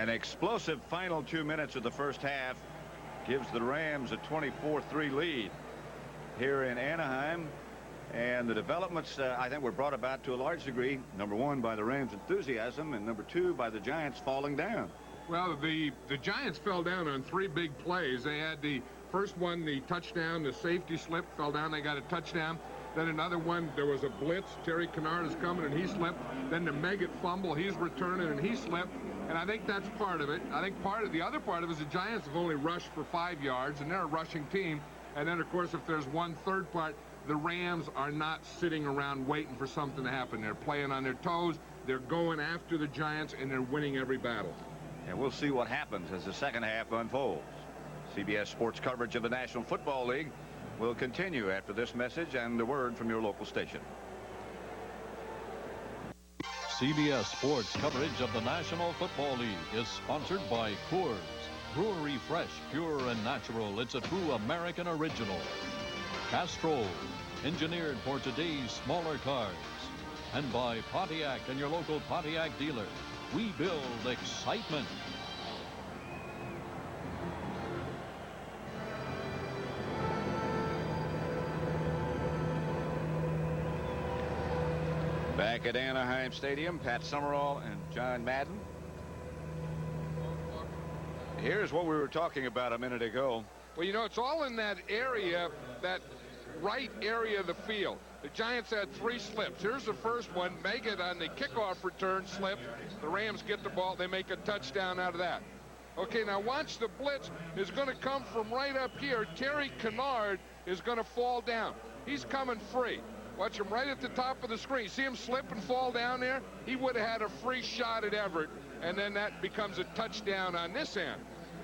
An explosive final 2 minutes of the first half gives the Rams a 24-3 lead here in Anaheim. And the developments, I think, were brought about to a large degree, number one, by the Rams' enthusiasm, and number two, by the Giants falling down. Well, the Giants fell down on 3 big plays. They had the first one, the touchdown, the safety slip, fell down, they got a touchdown. Then another one, there was a blitz. Terry Kennard is coming, and he slipped. Then the Meggett fumble, he's returning, and he slipped. And I think that's part of it. I think the other part of it is the Giants have only rushed for 5 yards, and they're a rushing team. And then, of course, if there's one third part, the Rams are not sitting around waiting for something to happen. They're playing on their toes. They're going after the Giants, and they're winning every battle. And we'll see what happens as the second half unfolds. CBS Sports coverage of the National Football League will continue after this message and the word from your local station. CBS Sports coverage of the National Football League is sponsored by Coors. Brewery fresh, pure, and natural. It's a true American original. Castrol, engineered for today's smaller cars. And by Pontiac and your local Pontiac dealer. We build excitement. Back at Anaheim Stadium, Pat Summerall and John Madden. Here's what we were talking about a minute ago. Well, you know, it's all in that area, that right area of the field. The Giants had 3 slips. Here's the first one. Meggett on the kickoff return slip. The Rams get the ball. They make a touchdown out of that. Okay, now watch, the blitz is going to come from right up here. Terry Kennard is going to fall down. He's coming free. Watch him right at the top of the screen. See him slip and fall down there? He would have had a free shot at Everett, and then that becomes a touchdown on this end.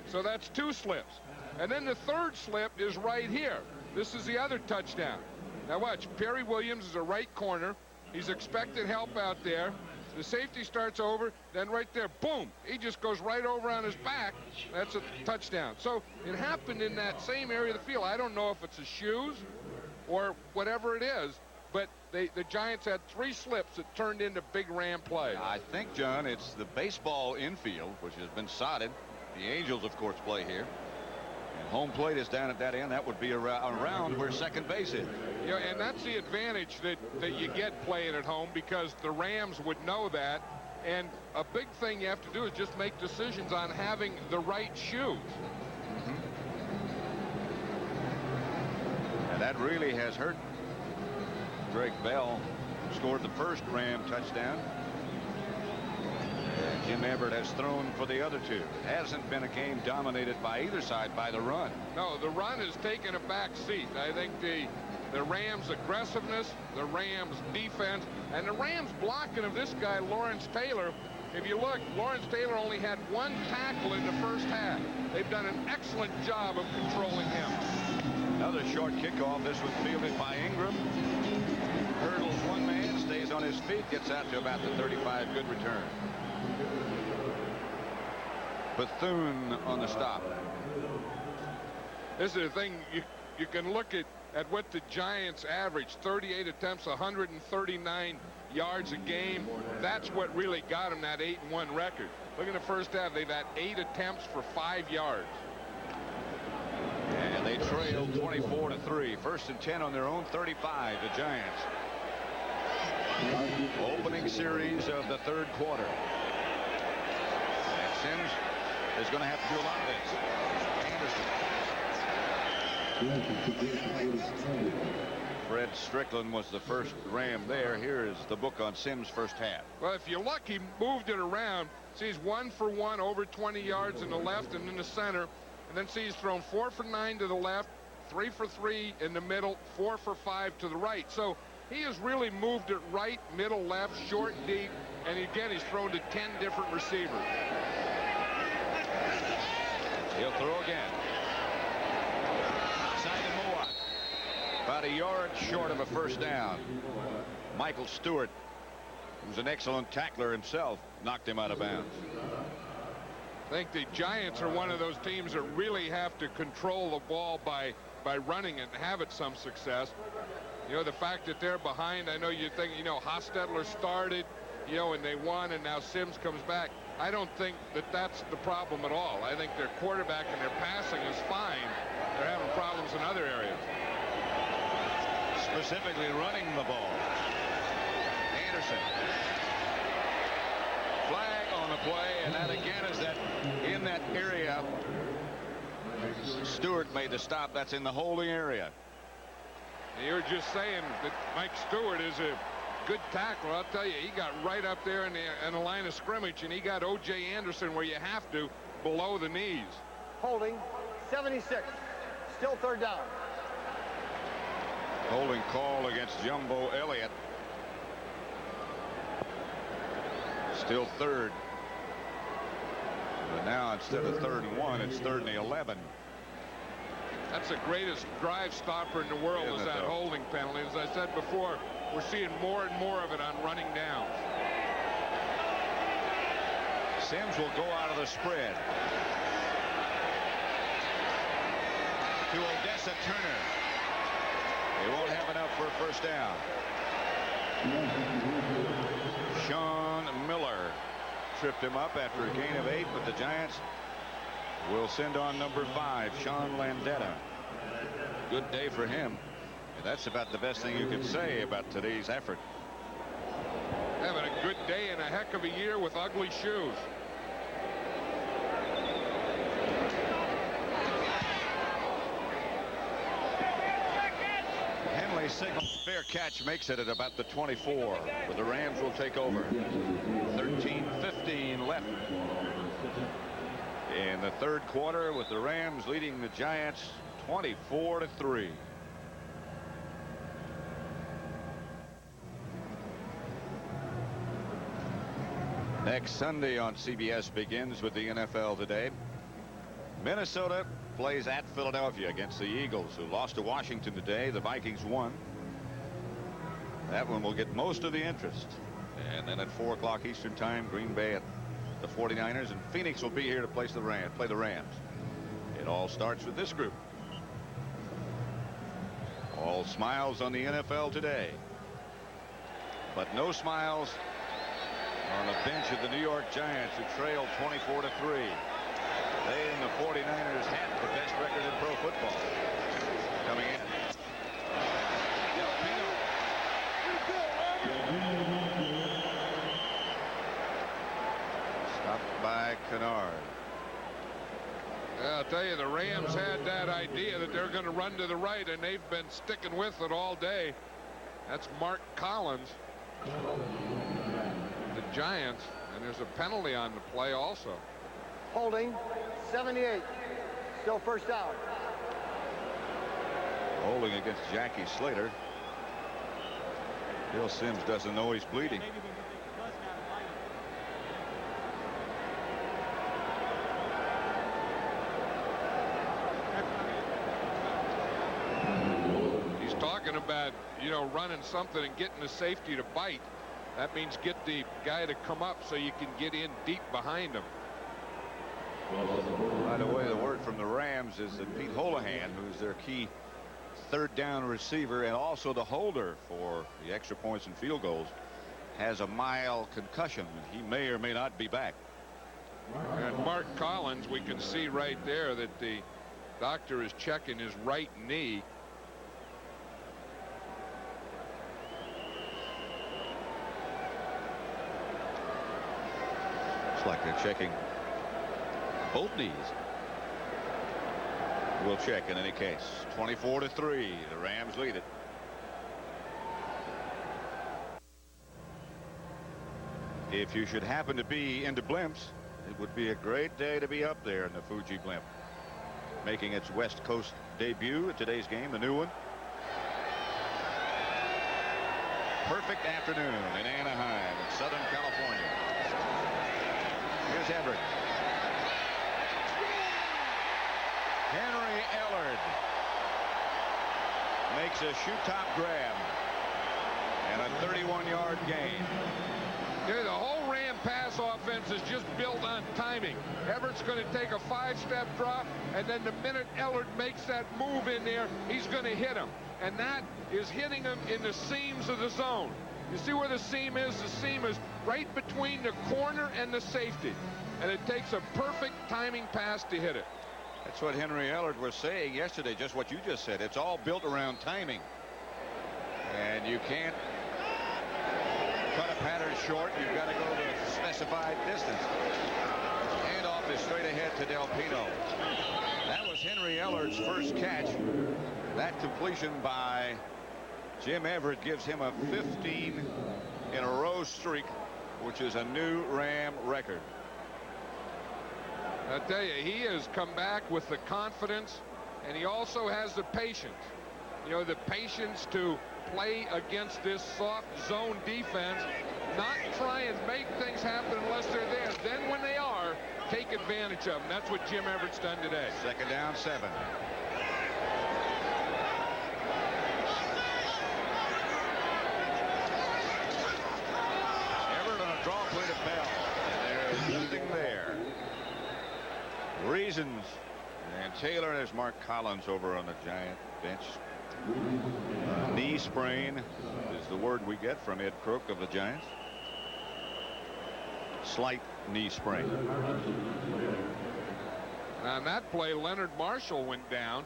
So that's 2 slips. And then the third slip is right here. This is the other touchdown. Now watch, Perry Williams is a right corner. He's expecting help out there. The safety starts over, then right there, boom, he just goes right over on his back. That's a touchdown. So it happened in that same area of the field. I don't know if it's his shoes or whatever it is, but the Giants had 3 slips that turned into big Ram plays. I think, John, it's the baseball infield, which has been sodded. The Angels, of course, play here. And home plate is down at that end. That would be around where second base is. Yeah, and that's the advantage that you get playing at home, because the Rams would know that. And a big thing you have to do is just make decisions on having the right shoes. And that really has hurt. Greg Bell scored the first Ram touchdown. And Jim Everett has thrown for the other 2. It hasn't been a game dominated by either side by the run. No, the run has taken a back seat. I think the Rams' aggressiveness, the Rams' defense, and the Rams' blocking of this guy, Lawrence Taylor. If you look, Lawrence Taylor only had 1 tackle in the first half. They've done an excellent job of controlling him. Another short kickoff. This was fielded by Ingram. Hurdles one man, stays on his feet, gets out to about the 35. Good return. Bethune on the stop. This is the thing, you can look at what the Giants average. 38 attempts, 139 yards a game. That's what really got them that 8-1 record. Look at the first half. They've had 8 attempts for 5 yards. And they trail 24-3. First and 10 on their own 35, the Giants. Opening series of the third quarter. And Sims is going to have to do a lot of this. Fred Strickland was the first Ram there. Here is the book on Sims' first half. Well, if you look, he moved it around. See, he's 1 for 1 over 20 yards in the left and in the center. And then see, he's thrown 4 for 9 to the left, 3 for 3 in the middle, 4 for 5 to the right. So he has really moved it right, middle, left, short, deep. And again, he's thrown to 10 different receivers. He'll throw again. Outside to Moa. About a yard short of a first down. Michael Stewart, who's an excellent tackler himself, knocked him out of bounds. I think the Giants are one of those teams that really have to control the ball by running it and have it some success. You know, the fact that they're behind, I know you think, you know, Hostetler started. you know, and they won, and now Sims comes back. I don't think that that's the problem at all. I think their quarterback and their passing is fine. They're having problems in other areas. Specifically running the ball. Anderson. Flag on the play, and that again is that in that area. Stewart made the stop. That's in the holding area. You were just saying that Mike Stewart is a good tackler. I'll tell you, he got right up there in the line of scrimmage, and he got O.J. Anderson where you have to, below the knees. Holding 76. Still third down. Holding call against Jumbo Elliott. Still third. But now instead of 3rd and 1, it's 3rd and 11. That's the greatest drive stopper in the world, is that holding penalty. As I said before, we're seeing more and more of it on running down. Sims will go out of the spread. To Odessa Turner. They won't have enough for a first down. Sean Miller tripped him up after a gain of 8, but the Giants will send on number 5, Sean Landetta. Good day for him. And that's about the best thing you can say about today's effort. Having a good day and a heck of a year with ugly shoes. Henley signals fair catch, makes it at about the 24, but the Rams will take over. 13:15 left in the third quarter, with the Rams leading the Giants 24-3. Next Sunday on CBS begins with the NFL Today. Minnesota plays at Philadelphia against the Eagles, who lost to Washington today. The Vikings won. That one will get most of the interest. And then at 4 o'clock Eastern time, Green Bay at the 49ers, and Phoenix will be here to play the Rams. It all starts with this group. All smiles on the NFL Today, but no smiles on the bench of the New York Giants, who trailed 24-3. They and the 49ers had the best record in pro football coming in. Delfino. Stopped by Kennard. I'll tell you, the Rams had that idea that they're going to run to the right, and they've been sticking with it all day. That's Mark Collins. The Giants, and there's a penalty on the play also. Holding 78. Still first down. Holding against Jackie Slater. Bill Sims doesn't know he's bleeding. He's talking about, you know, running something and getting the safety to bite. That means get the guy to come up so you can get in deep behind him. By the way, the word from the Rams is that Pete Holohan, who's their key third down receiver and also the holder for the extra points and field goals, has a mild concussion. He may or may not be back. And Mark Collins, we can see right there that the doctor is checking his right knee. Looks like they're checking both knees. We'll check in any case. 24-3. The Rams lead it. If you should happen to be into blimps, it would be a great day to be up there in the Fuji blimp, making its West Coast debut at today's game, the new one. Perfect afternoon in Anaheim, in Southern California. Here's Everett. Henry Ellard makes a shoot top grab and a 31-yard gain. Yeah, the whole Ram pass offense is just built on timing. Everett's going to take a 5-step drop, and then the minute Ellard makes that move in there, he's going to hit him. And that is hitting him in the seams of the zone. You see where the seam is? The seam is right between the corner and the safety. And it takes a perfect timing pass to hit it. That's what Henry Ellard was saying yesterday, just what you just said. It's all built around timing. And you can't cut a pattern short. You've got to go the specified distance. Handoff is straight ahead to Delfino. That was Henry Ellard's first catch. That completion by Jim Everett gives him a 15-in-a-row streak, which is a new Ram record. I tell you, he has come back with the confidence, and he also has the patience. You know, the patience to play against this soft zone defense, not try and make things happen unless they're there. Then when they are, take advantage of them. That's what Jim Everett's done today. 2nd down, 7. Everett on a draw play to Bell. And there's nothing there. Reasons. And Taylor, there's Mark Collins over on the Giant bench. Knee sprain is the word we get from Ed Crook of the Giants. Slight knee sprain. Now, on that play, Leonard Marshall went down.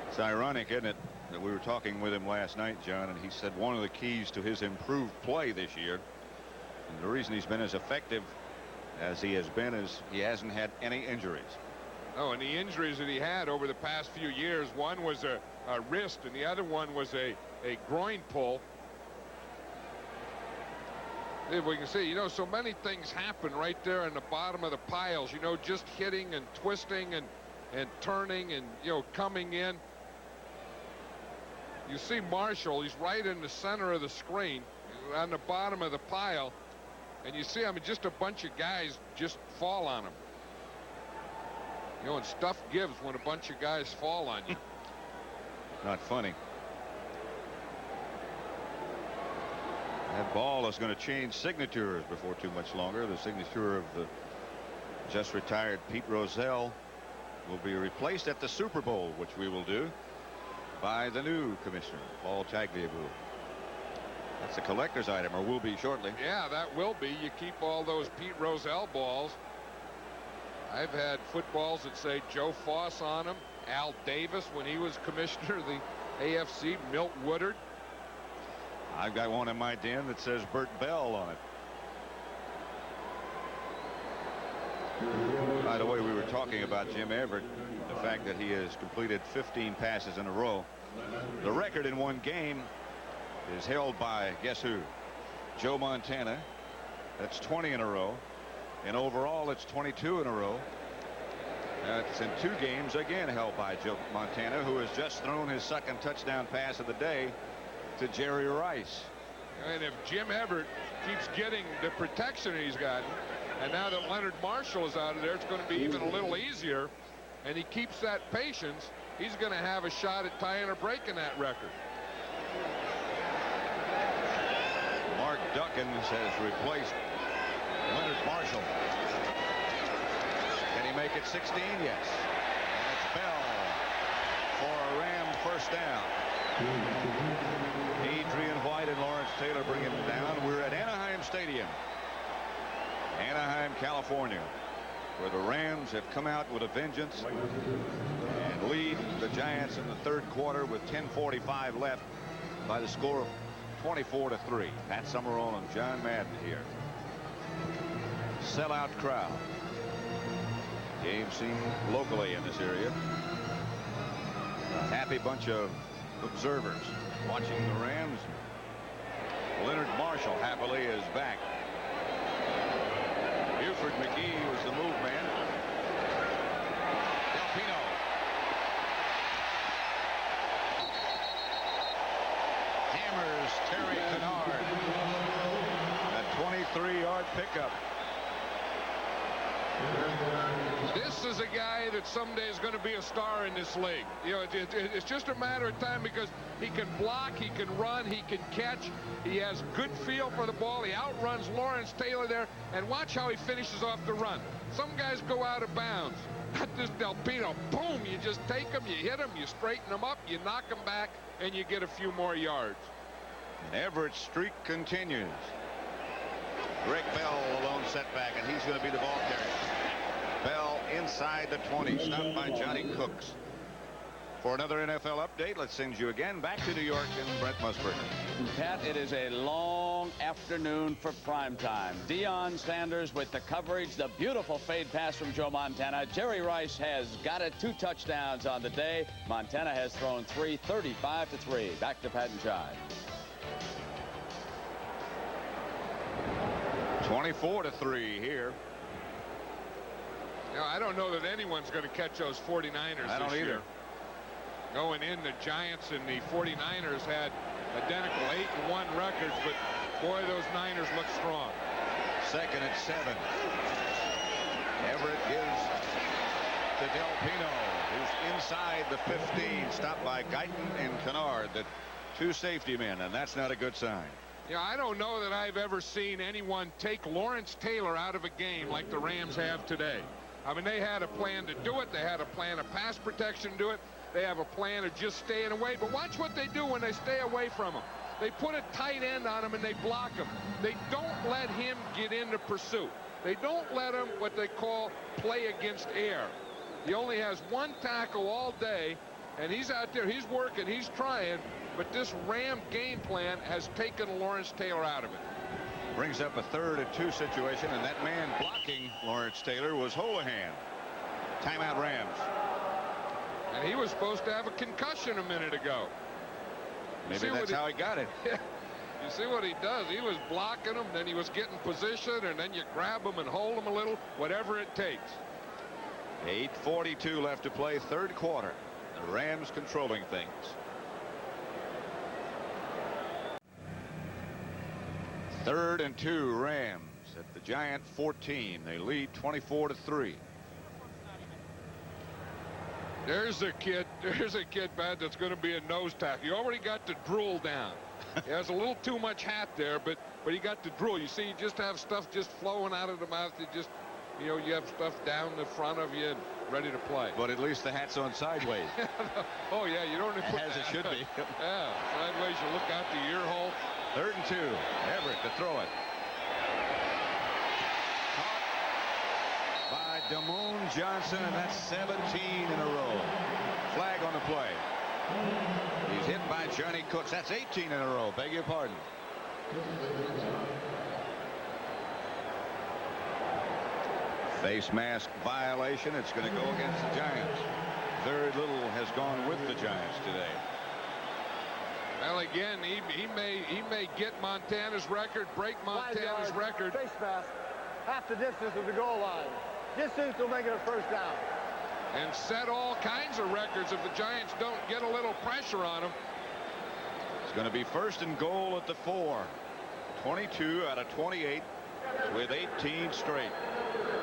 It's ironic, isn't it, that we were talking with him last night, John, and he said one of the keys to his improved play this year, and the reason he's been as effective as he has been, is he hasn't had any injuries. Oh, and the injuries that he had over the past few years, one was a wrist and the other one was a groin pull. If we can see, you know, so many things happen right there in the bottom of the piles, you know, just hitting and twisting and turning and, you know, coming in. You see Marshall, he's right in the center of the screen on the bottom of the pile, and you see, I mean, just a bunch of guys just fall on him. You know, and stuff gives when a bunch of guys fall on you. Not funny. That ball is going to change signatures before too much longer. The signature of the just retired Pete Rozelle will be replaced at the Super Bowl, which we will do, by the new commissioner, Paul Tagliabue. That's a collector's item, or will be shortly. Yeah, that will be. You keep all those Pete Rozelle balls. I've had footballs that say Joe Foss on them. Al Davis when he was commissioner of the AFC. Milt Woodard. I've got one in my den that says Bert Bell on it. By the way, we were talking about Jim Everett, the fact that he has completed 15 passes in a row. The record in one game is held by, guess who? Joe Montana. That's 20 in a row. And overall, it's 22 in a row. That's in 2 games, again held by Joe Montana, who has just thrown his second touchdown pass of the day to Jerry Rice. And if Jim Everett keeps getting the protection he's gotten, and now that Leonard Marshall is out of there, it's going to be even a little easier, and he keeps that patience, he's going to have a shot at tying or breaking that record. Mark Duckins has replaced Leonard Marshall. Can he make it 16? Yes. And it's Bell for a Ram first down. Adrian White and Lawrence Taylor bring him down. We're at Anaheim Stadium, Anaheim, California, where the Rams have come out with a vengeance and lead the Giants in the 3rd quarter with 10:45 left by the score of 24-3. Pat Summerall and John Madden here. Sellout crowd. Game seen locally in this area. A happy bunch of observers watching the Rams. Leonard Marshall happily is back. Buford McGee was the move man. Delfino. Hammers Terry Kennard. A 23-yard pickup. This is a guy that someday is going to be a star in this league. You know, it's just a matter of time because he can block, he can run, he can catch. He has good feel for the ball. He outruns Lawrence Taylor there. And watch how he finishes off the run. Some guys go out of bounds. got this Delfino. Boom, you just take them, you hit them, you straighten them up, you knock them back, and you get a few more yards. Everett's streak continues. Greg Bell, a lone setback, and he's going to be the ball carrier. Bell inside the 20, stopped by Johnny Cooks. For another NFL update, let's send you again back to New York and Brent Musburger. Pat, it is a long afternoon for primetime. Deion Sanders with the coverage, the beautiful fade pass from Joe Montana. Jerry Rice has got it, 2 touchdowns on the day. Montana has thrown 3, 35-3. Back to Pat and Chai. 24-3 here. Now, I don't know that anyone's going to catch those 49ers I don't this either. year. Going in, the Giants and the 49ers had identical 8-1 records, but boy, those Niners look strong. 2nd and 7. Everett gives to Delfino, who's inside the 15, stopped by Guyton and Kennard, the 2 safety men, and that's not a good sign. Yeah, I don't know that I've ever seen anyone take Lawrence Taylor out of a game like the Rams have today. I mean, they had a plan to do it. They had a plan of pass protection to do it. They have a plan of just staying away. But watch what they do when they stay away from him. They put a tight end on him and they block him. They don't let him get into pursuit. They don't let him what they call play against air. He only has 1 tackle all day, and he's out there. He's working. He's trying. But this Ram game plan has taken Lawrence Taylor out of it. Brings up a 3rd and 2 situation, and that man blocking Lawrence Taylor was Holohan. Timeout Rams. And he was supposed to have a concussion a minute ago. Maybe that's how he got it. You see what he does? He was blocking him, then he was getting position, and then you grab him and hold him a little, whatever it takes. 8:42 left to play, 3rd quarter. The Rams controlling things. Third and 2, Rams at the Giant 14. They lead 24-3. There's a kid, Pat, that's going to be a nose tackle. He already got the drool down. He has a little too much hat there, but he got the drool. You see, you just have stuff just flowing out of the mouth. You just, you know, you have stuff down the front of you and ready to play. But at least the hat's on sideways. Oh, yeah, you don't put As it should be. Yeah, sideways, you look out the ear hole. 3rd and 2. Everett to throw it. Caught by Damoon Johnson, and that's 17 in a row. Flag on the play. He's hit by Johnny Cooks. That's 18 in a row. Beg your pardon. Face mask violation. It's going to go against the Giants. Very little has gone with the Giants today. Well, again, he may get Montana's record, break Montana's record. Face mask. Half the distance of the goal line. Distance will make it a 1st down. And set all kinds of records if the Giants don't get a little pressure on them. It's going to be 1st and goal at the 4. 22 out of 28 with 18 straight.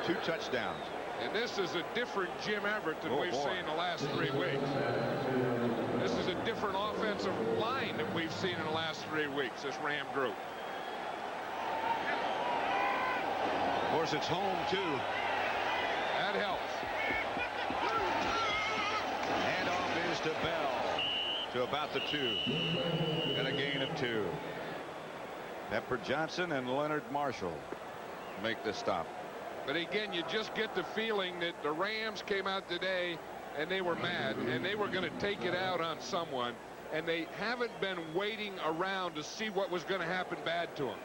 2 touchdowns. And this is a different Jim Everett than we've seen the last 3 weeks. This is a different offensive line that we've seen in the last 3 weeks, this Ram group. Of course, it's home, too. That helps. Handoff is to Bell to about the 2. And a gain of 2. Pepper Johnson and Leonard Marshall make the stop. But again, you just get the feeling that the Rams came out today and they were mad and they were going to take it out on someone, and they haven't been waiting around to see what was going to happen bad to them.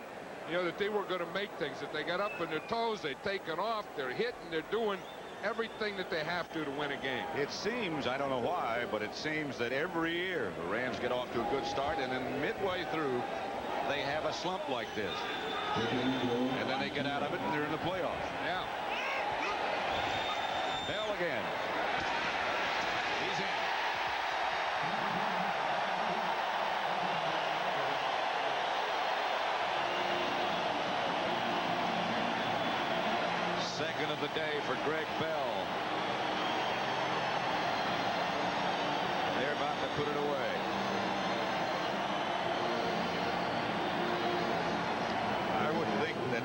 You know, that they were going to make things, that they got up on their toes, they've taken off, they're hitting, they're doing everything that they have to win a game. It seems, I don't know why, but it seems that every year the Rams get off to a good start, and then midway through they have a slump like this. And then they get out of it and they're in the playoffs. Yeah. Bell again. He's in. Second of the day for Greg Bell. They're about to put it away. I would think that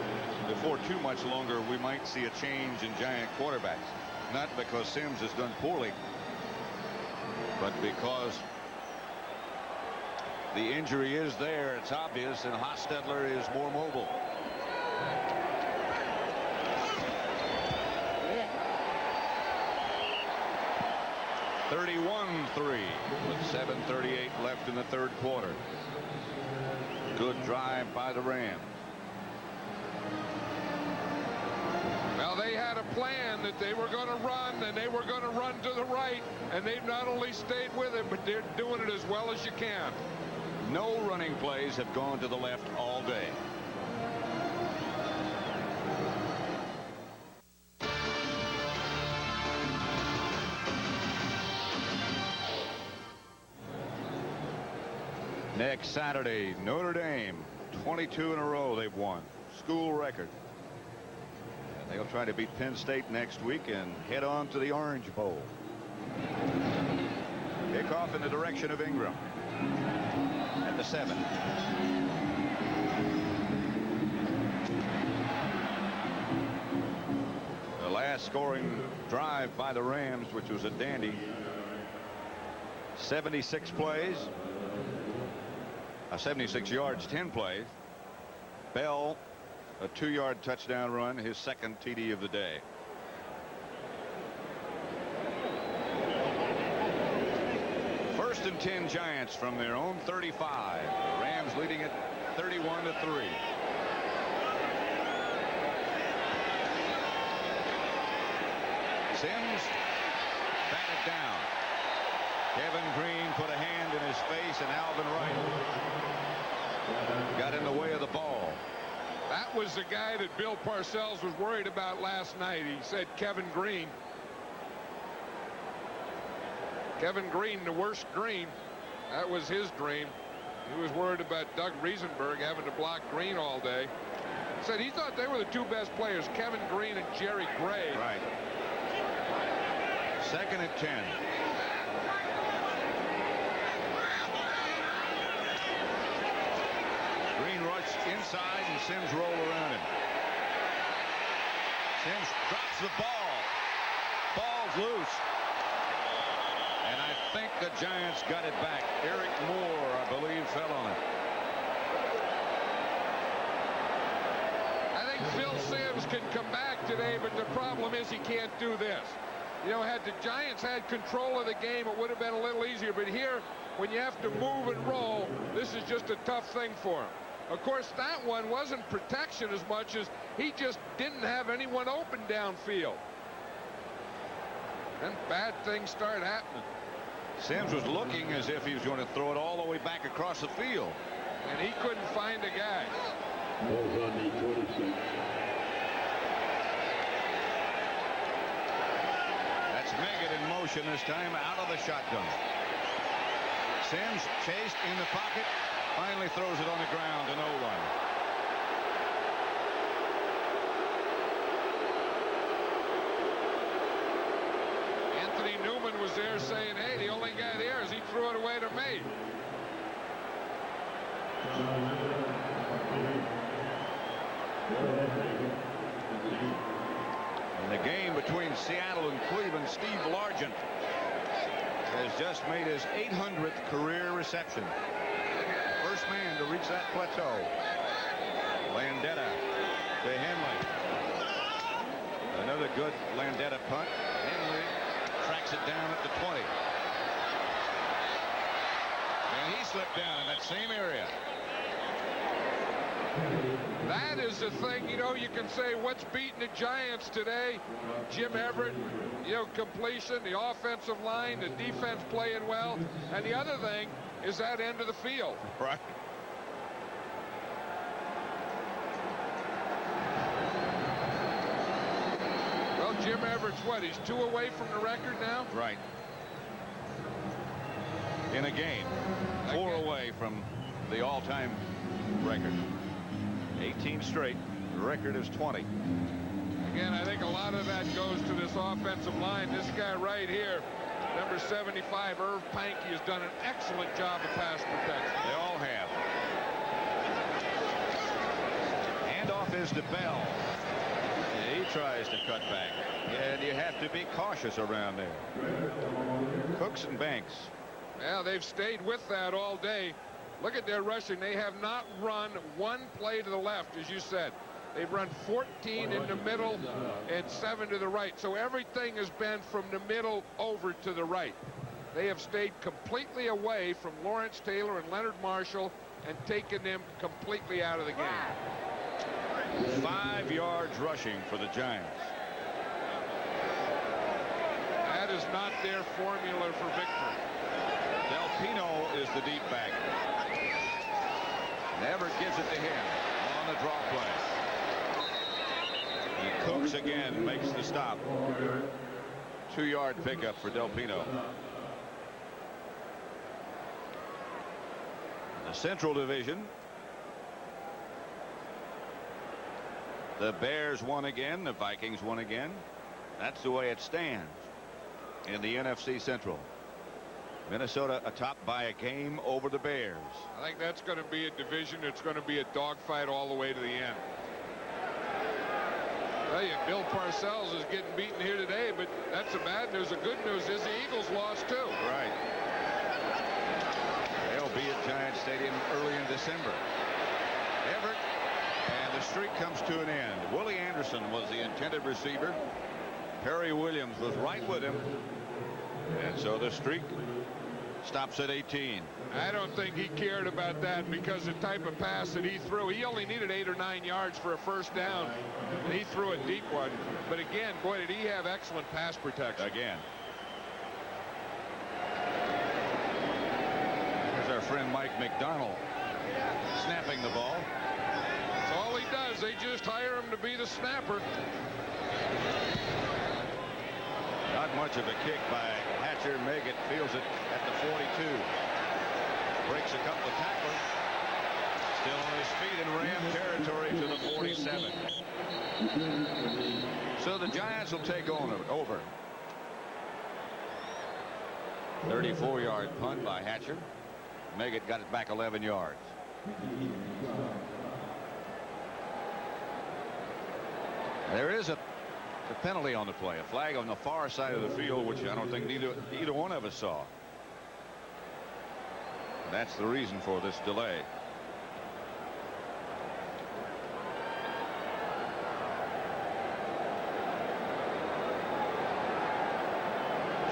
before too much longer we might see a change in Giant quarterbacks. not because Sims has done poorly, but because the injury is there. It's obvious, and Hostetler is more mobile. Yeah. 31-3 with 7:38 left in the third quarter. Good drive by the Rams. Well, they had a plan that they were going to run, and they were going to run to the right, and they've not only stayed with it, but they're doing it as well as you can. No running plays have gone to the left all day. Next Saturday, Notre Dame, 22 in a row they've won. School record. And they'll try to beat Penn State next week and head on to the Orange Bowl. Kickoff in the direction of Ingram. At the 7. The last scoring drive by the Rams, which was a dandy. 76 plays. 76 yards, 10 plays. Bell, a 2-yard touchdown run, his second TD of the day. First and 10 Giants from their own 35. The Rams leading it 31-3. Sims batted down. Kevin Green put a hand in his face, and Alvin Wright got in the way of the ball. That was the guy that Bill Parcells was worried about last night. He said Kevin Green. Kevin Green, the worst Green. That was his dream. He was worried about Doug Riesenberg having to block Green all day. Said he thought they were the two best players, Kevin Green and Jerry Gray. Right. Second and 10. Green rushed inside, and Sims rolled around him. Sims drops the ball. Ball's loose. And I think the Giants got it back. Eric Moore, I believe, fell on it. I think Phil Sims can come back today, but the problem is he can't do this. You know, had the Giants had control of the game, it would have been a little easier. But here, when you have to move and roll, this is just a tough thing for him. Of course, that one wasn't protection as much as he just didn't have anyone open downfield. Then bad things start happening. Sims was looking as if he was going to throw it all the way back across the field. And he couldn't find a guy. That's Meggett in motion this time out of the shotgun. Sims chased in the pocket. Finally throws it on the ground to no one. Anthony Newman was there saying, hey, the only guy there is he threw it away to me. In the game between Seattle and Cleveland, Steve Largent has just made his 800th career reception. First man to reach that plateau. Landetta to Henley. Another good Landetta punt. Henley tracks it down at the 20. And he slipped down in that same area. That is the thing, you know, you can say what's beating the Giants today. Jim Everett, you know, completion, the offensive line, the defense playing well. And the other thing is that end of the field. Right. Well, Jim Everett's what? He's 2 away from the record now? Right. In a game. 4 away from the all-time record. 18 straight. The record is 20. Again, I think a lot of that goes to this offensive line. This guy right here, number 75, Irv Pankey, has done an excellent job of pass protection. They all have. Handoff is to Bell. He tries to cut back, and you have to be cautious around there. Cooks and Banks. Yeah, they've stayed with that all day. Look at their rushing. They have not run one play to the left, as you said. They've run 14 in the middle and 7 to the right. So everything has been from the middle over to the right. They have stayed completely away from Lawrence Taylor and Leonard Marshall and taken them completely out of the game. 5 yards rushing for the Giants. That is not their formula for victory. Delfino is the deep back. And Everett gives it to him on the draw play. And Cooks again makes the stop. 2-yard pickup for Delfino. The Central Division. The Bears won again. The Vikings won again. That's the way it stands in the NFC Central. Minnesota atop by a game over the Bears. I think that's going to be a division. It's going to be a dogfight all the way to the end. I tell you, Bill Parcells is getting beaten here today, but that's the bad news. The good news is the Eagles lost too. Right. They'll be at Giant Stadium early in December. Everett, and the streak comes to an end. Willie Anderson was the intended receiver. Perry Williams was right with him. And so the streak stops at 18. I don't think he cared about that because the type of pass that he threw, he only needed 8 or 9 yards for a first down, and he threw a deep one. But again, boy, did he have excellent pass protection. Again. There's our friend Mike McDonald snapping the ball. That's all he does. They just hire him to be the snapper. Not much of a kick by Hatcher. Meggett feels it at the 42. Breaks a couple of tacklers. Still on his feet in Ram territory to the 47. So the Giants will take over. 34-yard punt by Hatcher. Meggett got it back 11 yards. There is a penalty on the play, a flag on the far side of the field, which I don't think either one of us saw. That's the reason for this delay.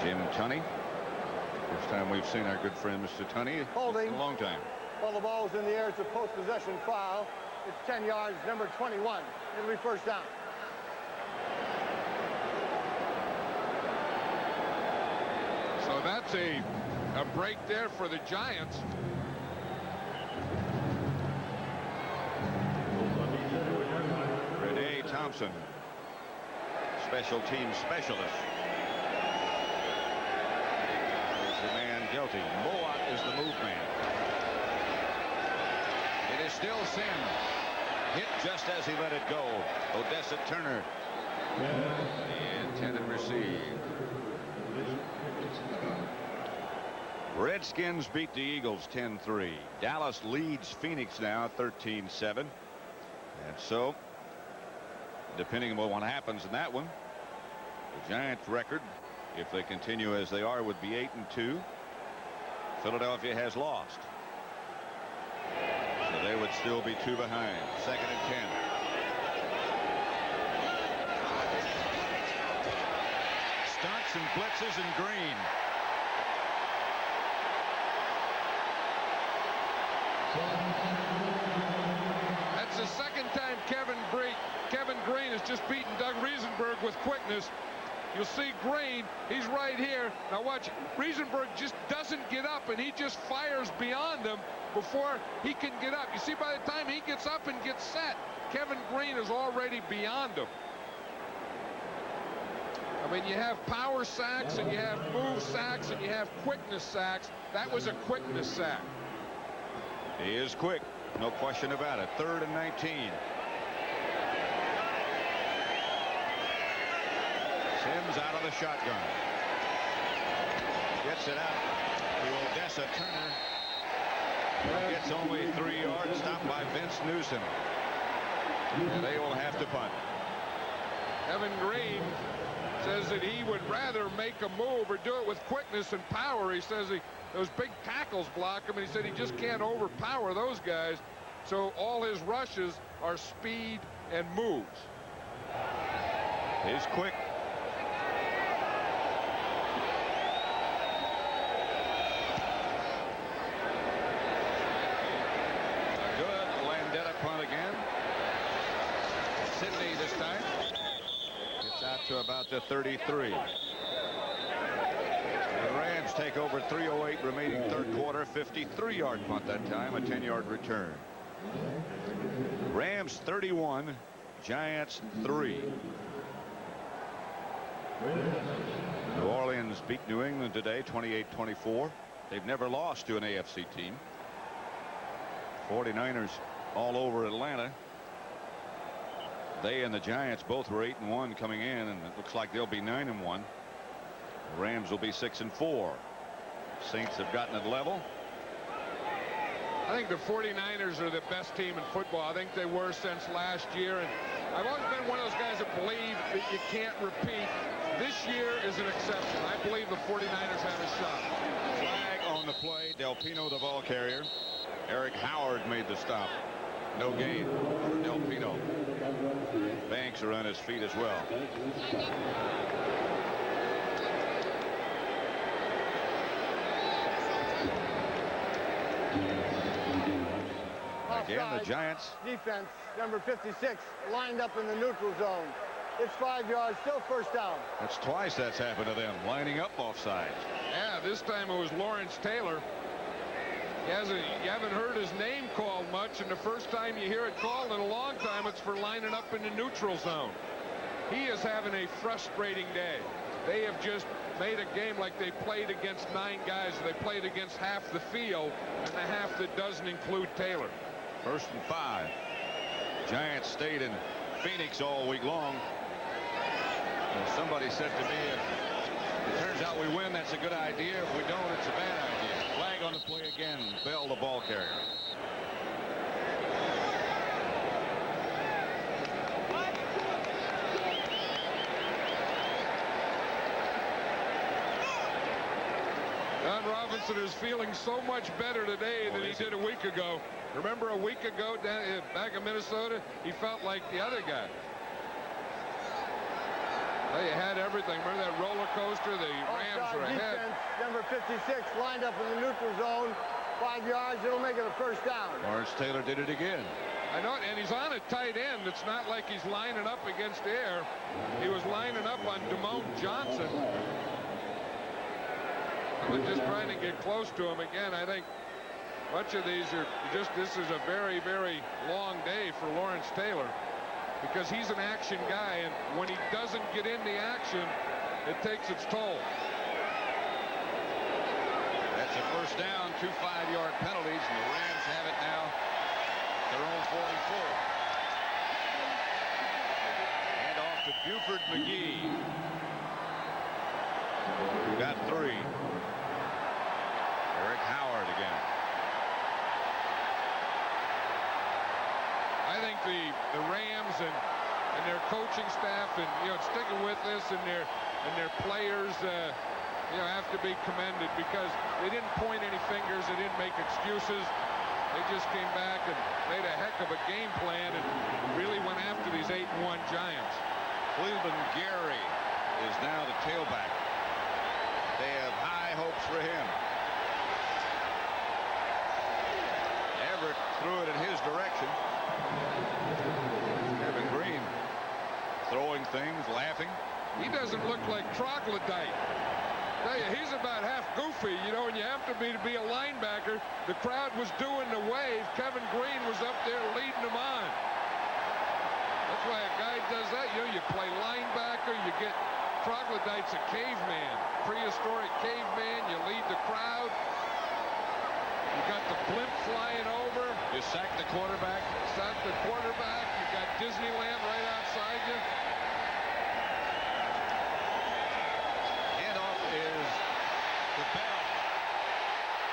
Jim Tunney. First time we've seen our good friend Mr. Tunney Holding. in a long time. While the ball is in the air, it's a post-possession foul. It's 10 yards, number 21. It'll be first down. So that's a break there for the Giants. Renee Thompson, special team specialist. There's the man guilty. Mowat is the move man. It is still Sims. Hit just as he let it go. Odessa Turner. The intended receive. Redskins beat the Eagles 10-3. Dallas leads Phoenix now 13-7. And so, depending on what happens in that one, the Giants record, if they continue as they are, would be 8-2. Philadelphia has lost. So they would still be 2 behind. 2nd and 10. Stunts and blitzes and Green. That's the second time Kevin Green has just beaten Doug Riesenberg with quickness. You'll see Green, he's right here. Now watch, Riesenberg just doesn't get up, and he just fires beyond him before he can get up. You see, by the time he gets up and gets set, Kevin Green is already beyond him. I mean, you have power sacks, and you have move sacks, and you have quickness sacks. That was a quickness sack. He is quick, no question about it. 3rd and 19. Sims out of the shotgun. Gets it out to Odessa Turner. Gets only 3 yards, stopped by Vince Newsom. And they will have to punt. Kevin Green says that he would rather make a move or do it with quickness and power. He says those big tackles block him, and he said he just can't overpower those guys. So all his rushes are speed and moves. He's quick. Good Landetta punt again. Sidney this time. Gets out to about the 33. The Rams take over 3:08 remaining third quarter. 53-yard punt that time. A 10-yard return. Rams 31. Giants 3. New Orleans beat New England today 28-24. They've never lost to an AFC team. 49ers all over Atlanta. They and the Giants both were 8-1 coming in, and it looks like they'll be 9-1. The Rams will be 6-4. Saints have gotten it level. I think the 49ers are the best team in football. I think they were since last year, and I've always been one of those guys that believe that you can't repeat. This year is an exception. I believe the 49ers have a shot. Flag on the play. Delfino, the ball carrier. Eric Howard made the stop. No gain for Delfino. Banks are on his feet as well. Again, the Giants. Defense, number 56, lined up in the neutral zone. It's 5 yards, still first down. That's twice that's happened to them, lining up offside. Yeah, this time it was Lawrence Taylor. You haven't heard his name called much, and the first time you hear it called in a long time, it's for lining up in the neutral zone. He is having a frustrating day. They have just made a game like they played against 9 guys. They played against half the field, and the half that doesn't include Taylor. 1st and 5. Giants stayed in Phoenix all week long. And somebody said to me, if it turns out we win, that's a good idea. If we don't, it's a bad idea. Flag on the play again. Bell, the ball carrier. Don Robinson is feeling so much better today than he did a week ago. Remember a week ago back in Minnesota, he felt like the other guy. Well, you had everything. Remember that roller coaster? The Rams were ahead. Defense, number 56, lined up in the neutral zone. 5 yards, it'll make it a first down. Lawrence Taylor did it again. I know, and he's on a tight end. It's not like he's lining up against air. He was lining up on Damone Johnson. But just trying to get close to him again. I think much of these are just, this is a very, very long day for Lawrence Taylor, because he's an action guy, and when he doesn't get in the action, it takes its toll. That's a first down, 2 5-yard penalties, and the Rams have it now. Their own 44. And off to Buford McGee, who got 3. Eric Howard again. I think the Rams and their coaching staff, and sticking with this, and their players, have to be commended, because they didn't point any fingers, they didn't make excuses. They just came back and made a heck of a game plan and really went after these 8-1 Giants. Cleveland Gary is now the tailback. They have high hopes for him. Everett threw it in his direction. Kevin Green throwing things, laughing. He doesn't look like troglodyte. Tell you, he's about half goofy, and you have to be a linebacker. The crowd was doing the wave. Kevin Green was up there leading them on. That's why a guy does that. You play linebacker, you get troglodyte's a caveman, prehistoric caveman. You lead the crowd. You got the blimp flying over. You sack the quarterback. Sack the quarterback. You got Disneyland right outside you. Handoff is the Bell.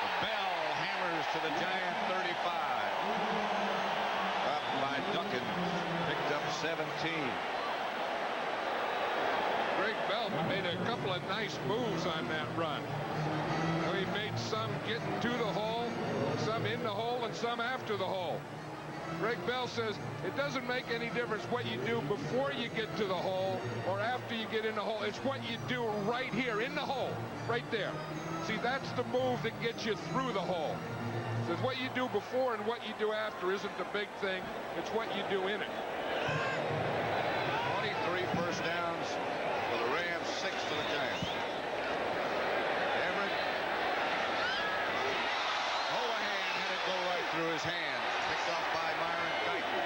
The Bell hammers to the Giant 35. Up by Duncan. Picked up 17. ball, but made a couple of nice moves on that run. He made some getting to the hole, some in the hole, and some after the hole. Greg Bell says it doesn't make any difference what you do before you get to the hole or after you get in the hole. It's what you do right here in the hole, right there. See, that's the move that gets you through the hole. Says what you do before and what you do after isn't the big thing. It's what you do in it. 23 first downs for the Rams, 6 for the Giants. Everett. Holohan had it go right through his hands. Picked off by Myron Guyton.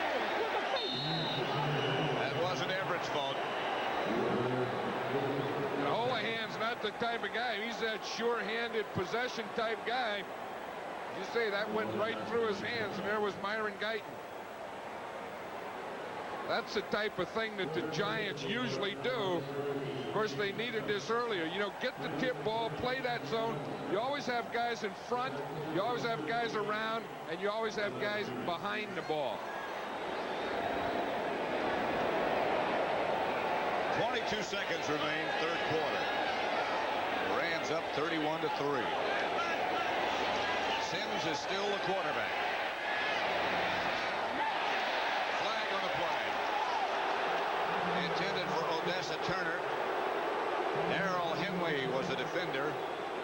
That wasn't Everett's fault. And Holohan's not the type of guy. He's that sure-handed possession type guy. You say that went right through his hands, and there was Myron Guyton. That's the type of thing that the Giants usually do. Of course, they needed this earlier. You know, get the tip ball, play that zone. You always have guys in front, you always have guys around, and you always have guys behind the ball. 22 seconds remain, third quarter. The Rams up 31-3. Sims is still the quarterback. Flag on the play. Intended for Odessa Turner. Darrell Henley was the defender.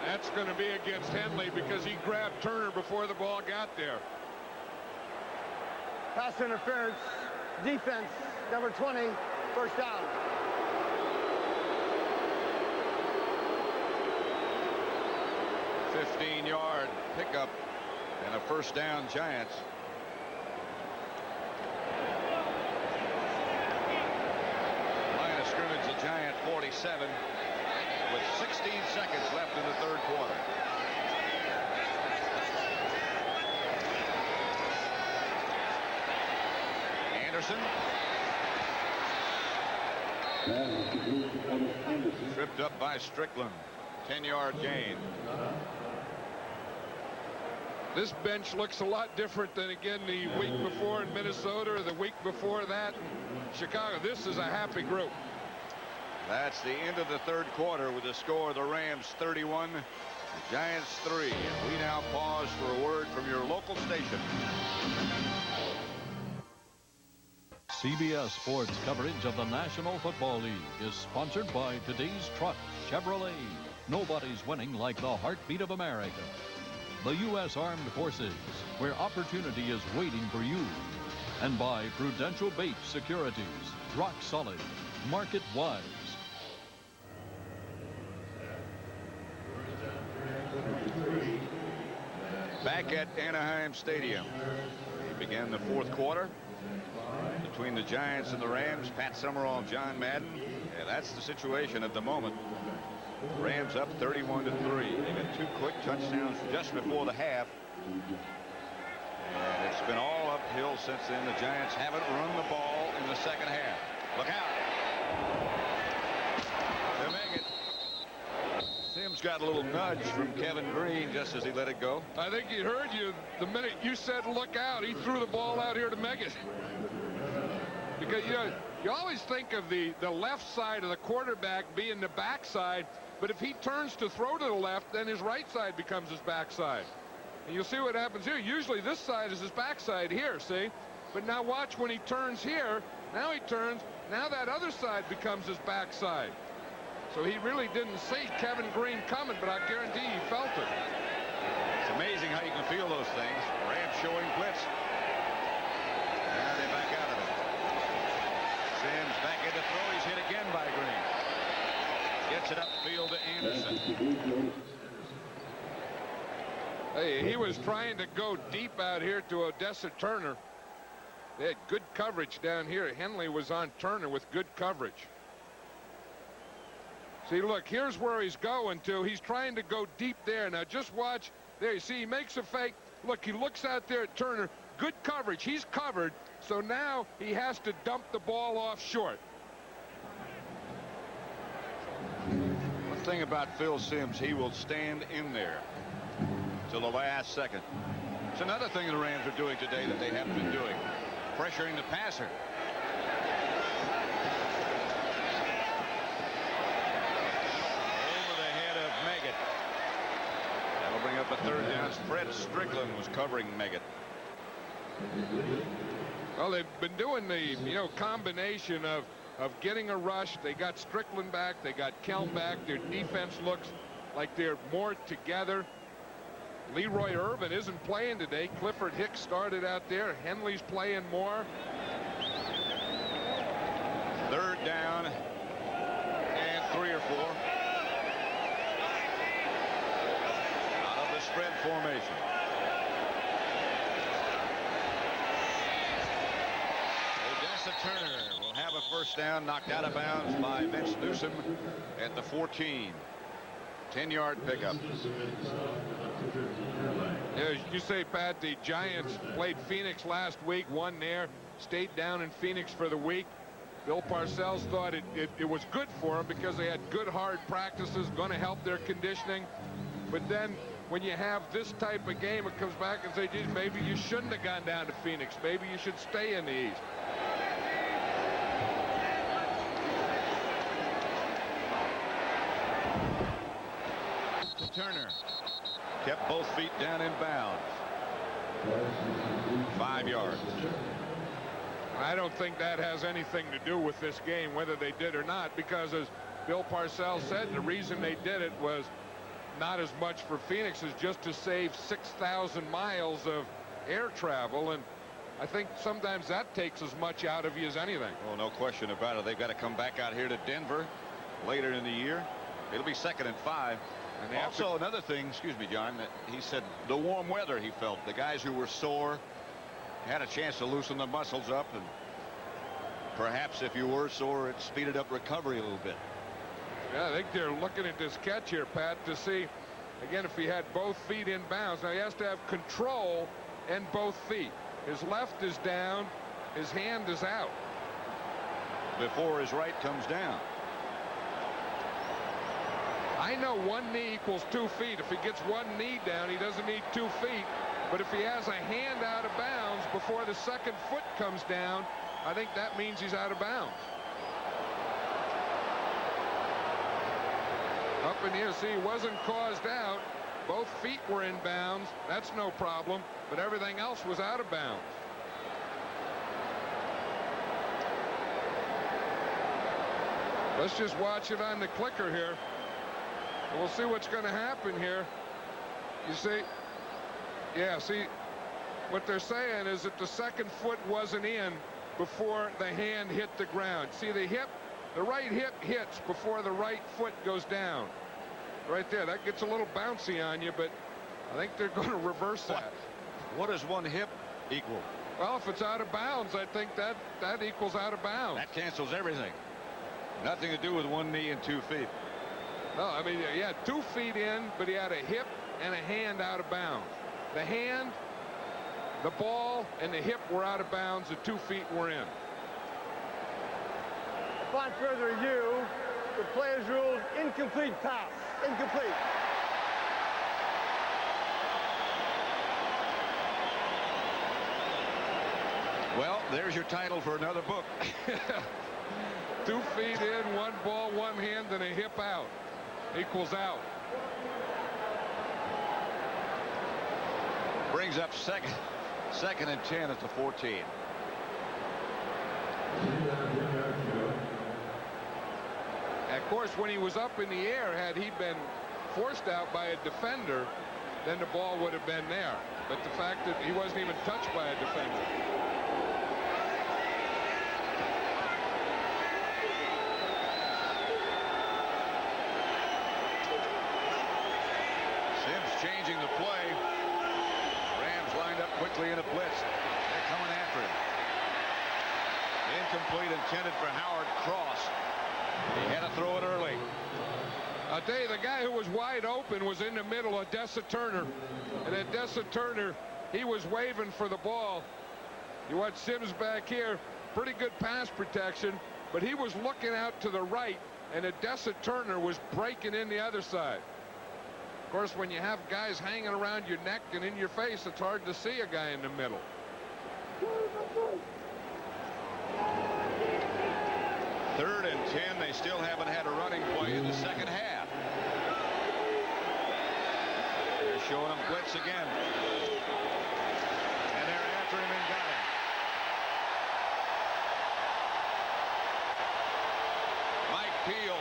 That's going to be against Henley because he grabbed Turner before the ball got there. Pass interference, defense, number 20, first down. A 15-yard pickup and a first down, Giants. Line of scrimmage, the Giant 47 with 16 seconds left in the third quarter. Anderson. Tripped up by Strickland. 10-yard gain. This bench looks a lot different than, again, the week before in Minnesota or the week before that in Chicago. This is a happy group. That's the end of the third quarter with the score of the Rams 31, the Giants 3. And we now pause for a word from your local station. CBS Sports coverage of the National Football League is sponsored by today's truck, Chevrolet. Nobody's winning like the heartbeat of America. The U.S. Armed Forces, where opportunity is waiting for you. And by Prudential Bates Securities, rock solid, market wise. Back at Anaheim Stadium. We began the fourth quarter between the Giants and the Rams. Pat Summerall, John Madden. And that's the situation at the moment. Rams up 31-3. They got 2 quick touchdowns just before the half. And it's been all uphill since then. The Giants haven't run the ball in the second half. Look out. They'll make it. Sims got a little nudge from Kevin Green just as he let it go. I think he heard you the minute you said look out. He threw the ball out here to make it. Because, you know, you always think of the left side of the quarterback being the backside. But if he turns to throw to the left, then his right side becomes his backside. And you'll see what happens here. Usually this side is his backside here, see? But now watch when he turns here. Now he turns. Now that other side becomes his backside. So he really didn't see Kevin Green coming, but I guarantee he felt it. It's amazing how you can feel those things. Rams showing blitz. Now they back out of it. Sims back in the throw. He's hit again by Green. Gets it upfield to Anderson. Hey, he was trying to go deep out here to Odessa Turner. They had good coverage down here. Henley was on Turner with good coverage. See, look, here's where he's going to. He's trying to go deep there. Now just watch. There, you see, he makes a fake. Look, he looks out there at Turner. Good coverage. He's covered. So now he has to dump the ball off short. One thing about Phil Sims, he will stand in there till the last second. It's another thing the Rams are doing today that they haven't been doing. Pressuring the passer. up a third down. Fred Strickland was covering Meggett. Well, they've been doing the combination of getting a rush. They got Strickland back. They got Kelm back. Their defense looks like they're more together. Leroy Irvin isn't playing today. Clifford Hicks started out there. Henley's playing more. Third down and 3 or 4. Out of the spread formation. Odessa Turner will have a first down, knocked out of bounds by Vince Newsom at the 14. 10-yard pickup. Yeah, you say, Pat, the Giants played Phoenix last week, won there, stayed down in Phoenix for the week. Bill Parcells thought it was good for them because they had good hard practices, going to help their conditioning. But then when you have this type of game, it comes back and say, geez, maybe you shouldn't have gone down to Phoenix. Maybe you should stay in the East. Turner kept both feet down in bounds. 5 yards. I don't think that has anything to do with this game, whether they did or not, because as Bill Parcells said, the reason they did it was not as much for Phoenix as just to save 6,000 miles of air travel. And I think sometimes that takes as much out of you as anything. Well, no question about it. They've got to come back out here to Denver later in the year. It'll be 2nd and 5. And also another thing, excuse me, John, that he said the warm weather he felt. The guys who were sore had a chance to loosen the muscles up, and perhaps if you were sore, it speeded up recovery a little bit. Yeah, I think they're looking at this catch here, Pat, to see, again, if he had both feet in bounds. Now, he has to have control and both feet. His left is down, his hand is out. Before his right comes down. I know one knee equals 2 feet. If he gets one knee down, he doesn't need 2 feet. But if he has a hand out of bounds before the second foot comes down, I think that means he's out of bounds. Up in here, see, he wasn't caused out. Both feet were in bounds. That's no problem. But everything else was out of bounds. Let's just watch it on the clicker here. We'll see what's going to happen here. You see, yeah, see, what they're saying is that the second foot wasn't in before the hand hit the ground. See, the right hip hits before the right foot goes down. Right there, that gets a little bouncy on you, but I think they're going to reverse that. What does one hip equal? Well, if it's out of bounds, I think that equals out of bounds. That cancels everything. Nothing to do with one knee and 2 feet. No, I mean, he had 2 feet in, but he had a hip and a hand out of bounds. The hand, the ball, and the hip were out of bounds. The 2 feet were in. Upon further review, the play is ruled incomplete pass. Incomplete. Well, there's your title for another book. 2 feet in, 1 ball, 1 hand, and a hip out. Equals out. Brings up second and 10 at the 14. Of course, when he was up in the air, had he been forced out by a defender, then the ball would have been there. But the fact that he wasn't even touched by a defender. Changing the play. Rams lined up quickly in a blitz. They're coming after him. Incomplete, intended for Howard Cross. He had to throw it early. I'll tell you, the guy who was wide open was in the middle, Odessa Turner. And Odessa Turner, he was waving for the ball. You watch Sims back here, pretty good pass protection, but he was looking out to the right, and Odessa Turner was breaking in the other side. Of course, when you have guys hanging around your neck and in your face, it's hard to see a guy in the middle. Third and 10. They still haven't had a running play in the second half. They're showing him blitz again. And they're after him and got him. Mike Peel.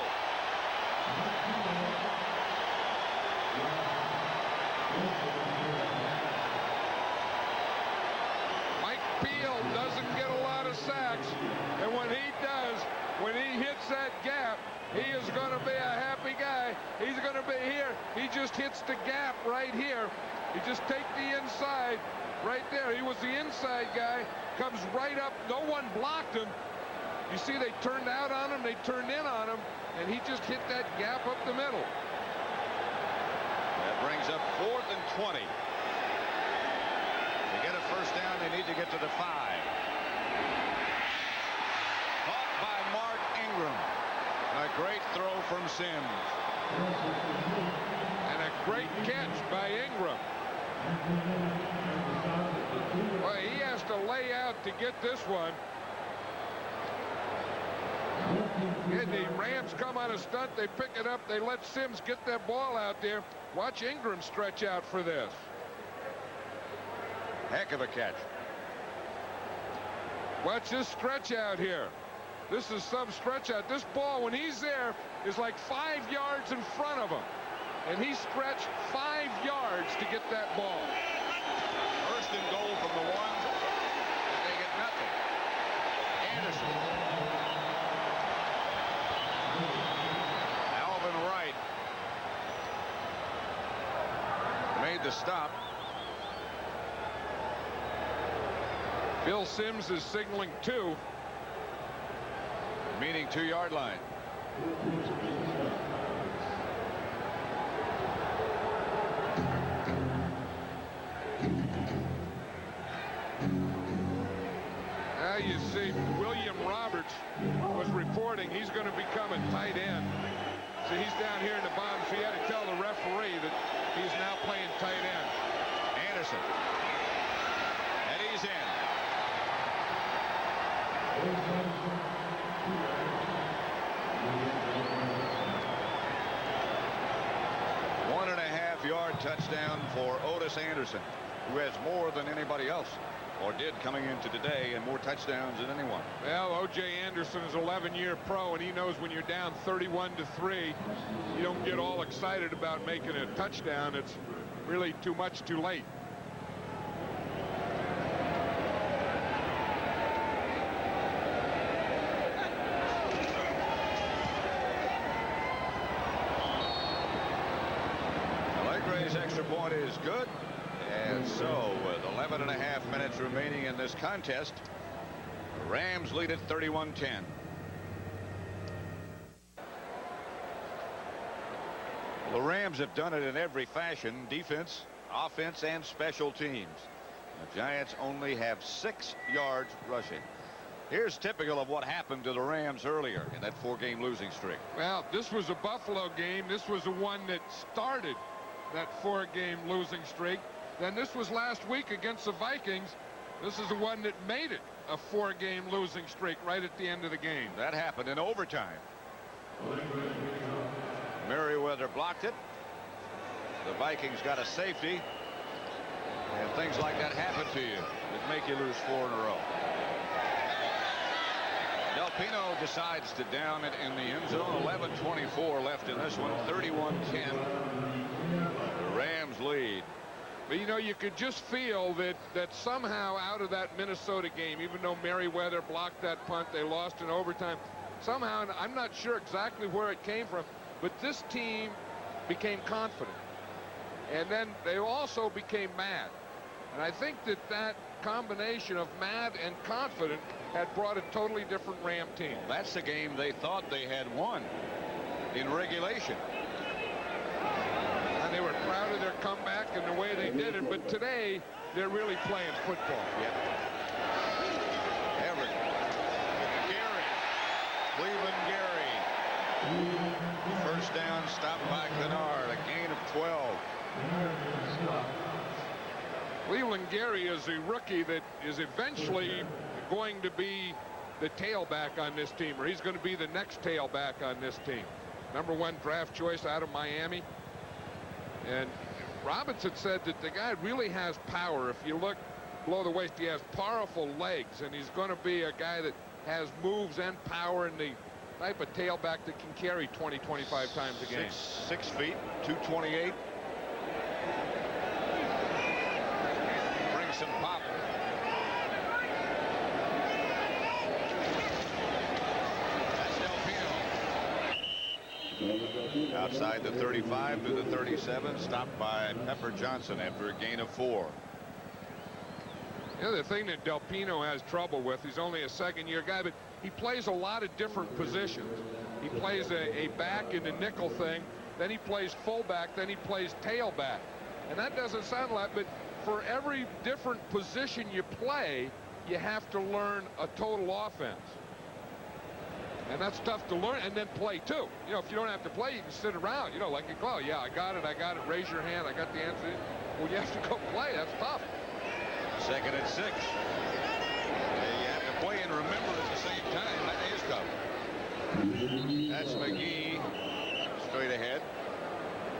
Mike Peel doesn't get a lot of sacks, and when he does, when he hits that gap, he is going to be a happy guy. He's going to be here. He just hits the gap right here. He just take the inside right there. He was the inside guy, comes right up. No one blocked him. You see, they turned out on him, they turned in on him, and he just hit that gap up the middle. That brings up 4th and 20. To get a first down, they need to get to the 5. Caught by Mark Ingram. A great throw from Sims. And a great catch by Ingram. Well, he has to lay out to get this one. And the Rams come on a stunt. They pick it up. They let Sims get that ball out there. Watch Ingram stretch out for this. Heck of a catch. Watch this stretch out here. This is some stretch out. This ball, when he's there, is like 5 yards in front of him. And he stretched 5 yards to get that ball. First and goal from the 1. And they get nothing. Anderson. Alvin Wright made the stop. Bill Sims is signaling 2. Meaning 2-yard line. Now you see William Roberts was reporting he's going to become a tight end. So he's down here in the bottom, so he had to tell the referee that he's now playing tight end. Anderson. And he's in. 1.5-yard touchdown for Otis Anderson, who has more than anybody else, or did coming into today, and more touchdowns than anyone. Well, O.J. Anderson is 11-year pro, and he knows when you're down 31-3, you don't get all excited about making a touchdown. It's really too much too late. Extra point is good, and so with 11.5 minutes remaining in this contest, the Rams lead at 31-10. The Rams have done it in every fashion: defense, offense, and special teams. The Giants only have 6 yards rushing. Here's typical of what happened to the Rams earlier in that 4-game losing streak. Well, this was a Buffalo game. This was the one that started that 4-game losing streak. Then this was last week against the Vikings. This is the one that made it a 4-game losing streak right at the end of the game. That happened in overtime. Merriweather blocked it. The Vikings got a safety. And things like that happen to you that make you lose 4 in a row. Delfino decides to down it in the end zone. 11:24 left in this one. 31-10. The Rams lead. But you know, you could just feel that somehow out of that Minnesota game, even though Merriweather blocked that punt, they lost in overtime. Somehow, and I'm not sure exactly where it came from, but this team became confident. And then they also became mad. And I think that combination of mad and confident had brought a totally different Ram team. That's the game they thought they had won in regulation. And they were proud of their comeback and the way they did it, but today they're really playing football. Yep. Everett. Gary. Cleveland Gary. First down, stopped by Kennard. A gain of 12. Cleveland Gary is a rookie that is eventually going to be the tailback on this team, or he's going to be the next tailback on this team. #1 draft choice out of Miami. And Robinson said that the guy really has power. If you look below the waist, he has powerful legs, and he's going to be a guy that has moves and power, and the type of tailback that can carry 20, 25 times a game. 6 feet, 228. Brings some pop. That's Delfino. Outside the 35 to the 37, stopped by Pepper Johnson after a gain of 4. The other thing that Delfino has trouble with, he's only a second-year guy, but he plays a lot of different positions. He plays a back in the nickel thing, then he plays fullback, then he plays tailback. And that doesn't sound like, but for every different position you play, you have to learn a total offense. And that's tough to learn and then play too. You know, if you don't have to play, you can sit around, you know, like you go, yeah, I got it, raise your hand, I got the answer. Well, you have to go play, that's tough. 2nd and 6. You have to play and remember at the same time. That is tough. That's McGee straight ahead.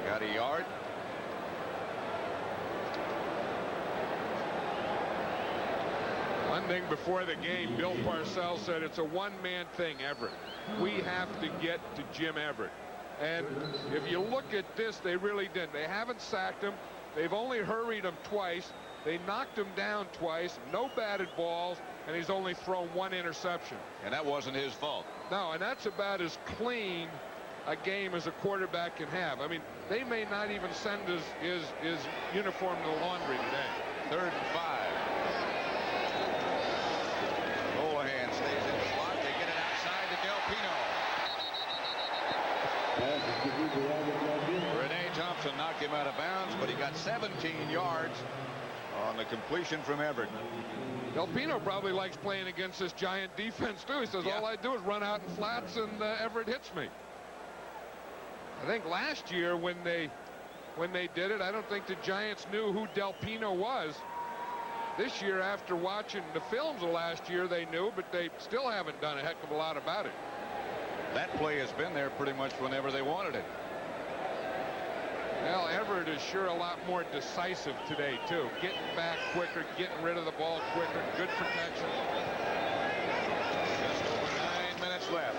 Got a yard. One thing before the game, Bill Parcells said it's a one-man thing, Everett. We have to get to Jim Everett. And if you look at this, they really didn't. They haven't sacked him. They've only hurried him twice. They knocked him down twice, no batted balls, and he's only thrown 1 interception. And that wasn't his fault. No, and that's about as clean a game as a quarterback can have. I mean, they may not even send his uniform to the laundry today. 3rd and 5. Holohan stays in the slot. They get it outside to Delfino. Renee Thompson knocked him out of bounds, but he got 17 yards on the completion from Everett. Delfino probably likes playing against this giant defense too. He says, all I do is run out in flats and Everett hits me. I think last year when they did it, I don't think the Giants knew who Delfino was. This year, after watching the films of last year, they knew, but they still haven't done a heck of a lot about it. That play has been there pretty much whenever they wanted it. Well, Everett is sure a lot more decisive today, too. Getting back quicker, getting rid of the ball quicker, good protection. Just over 9 minutes left.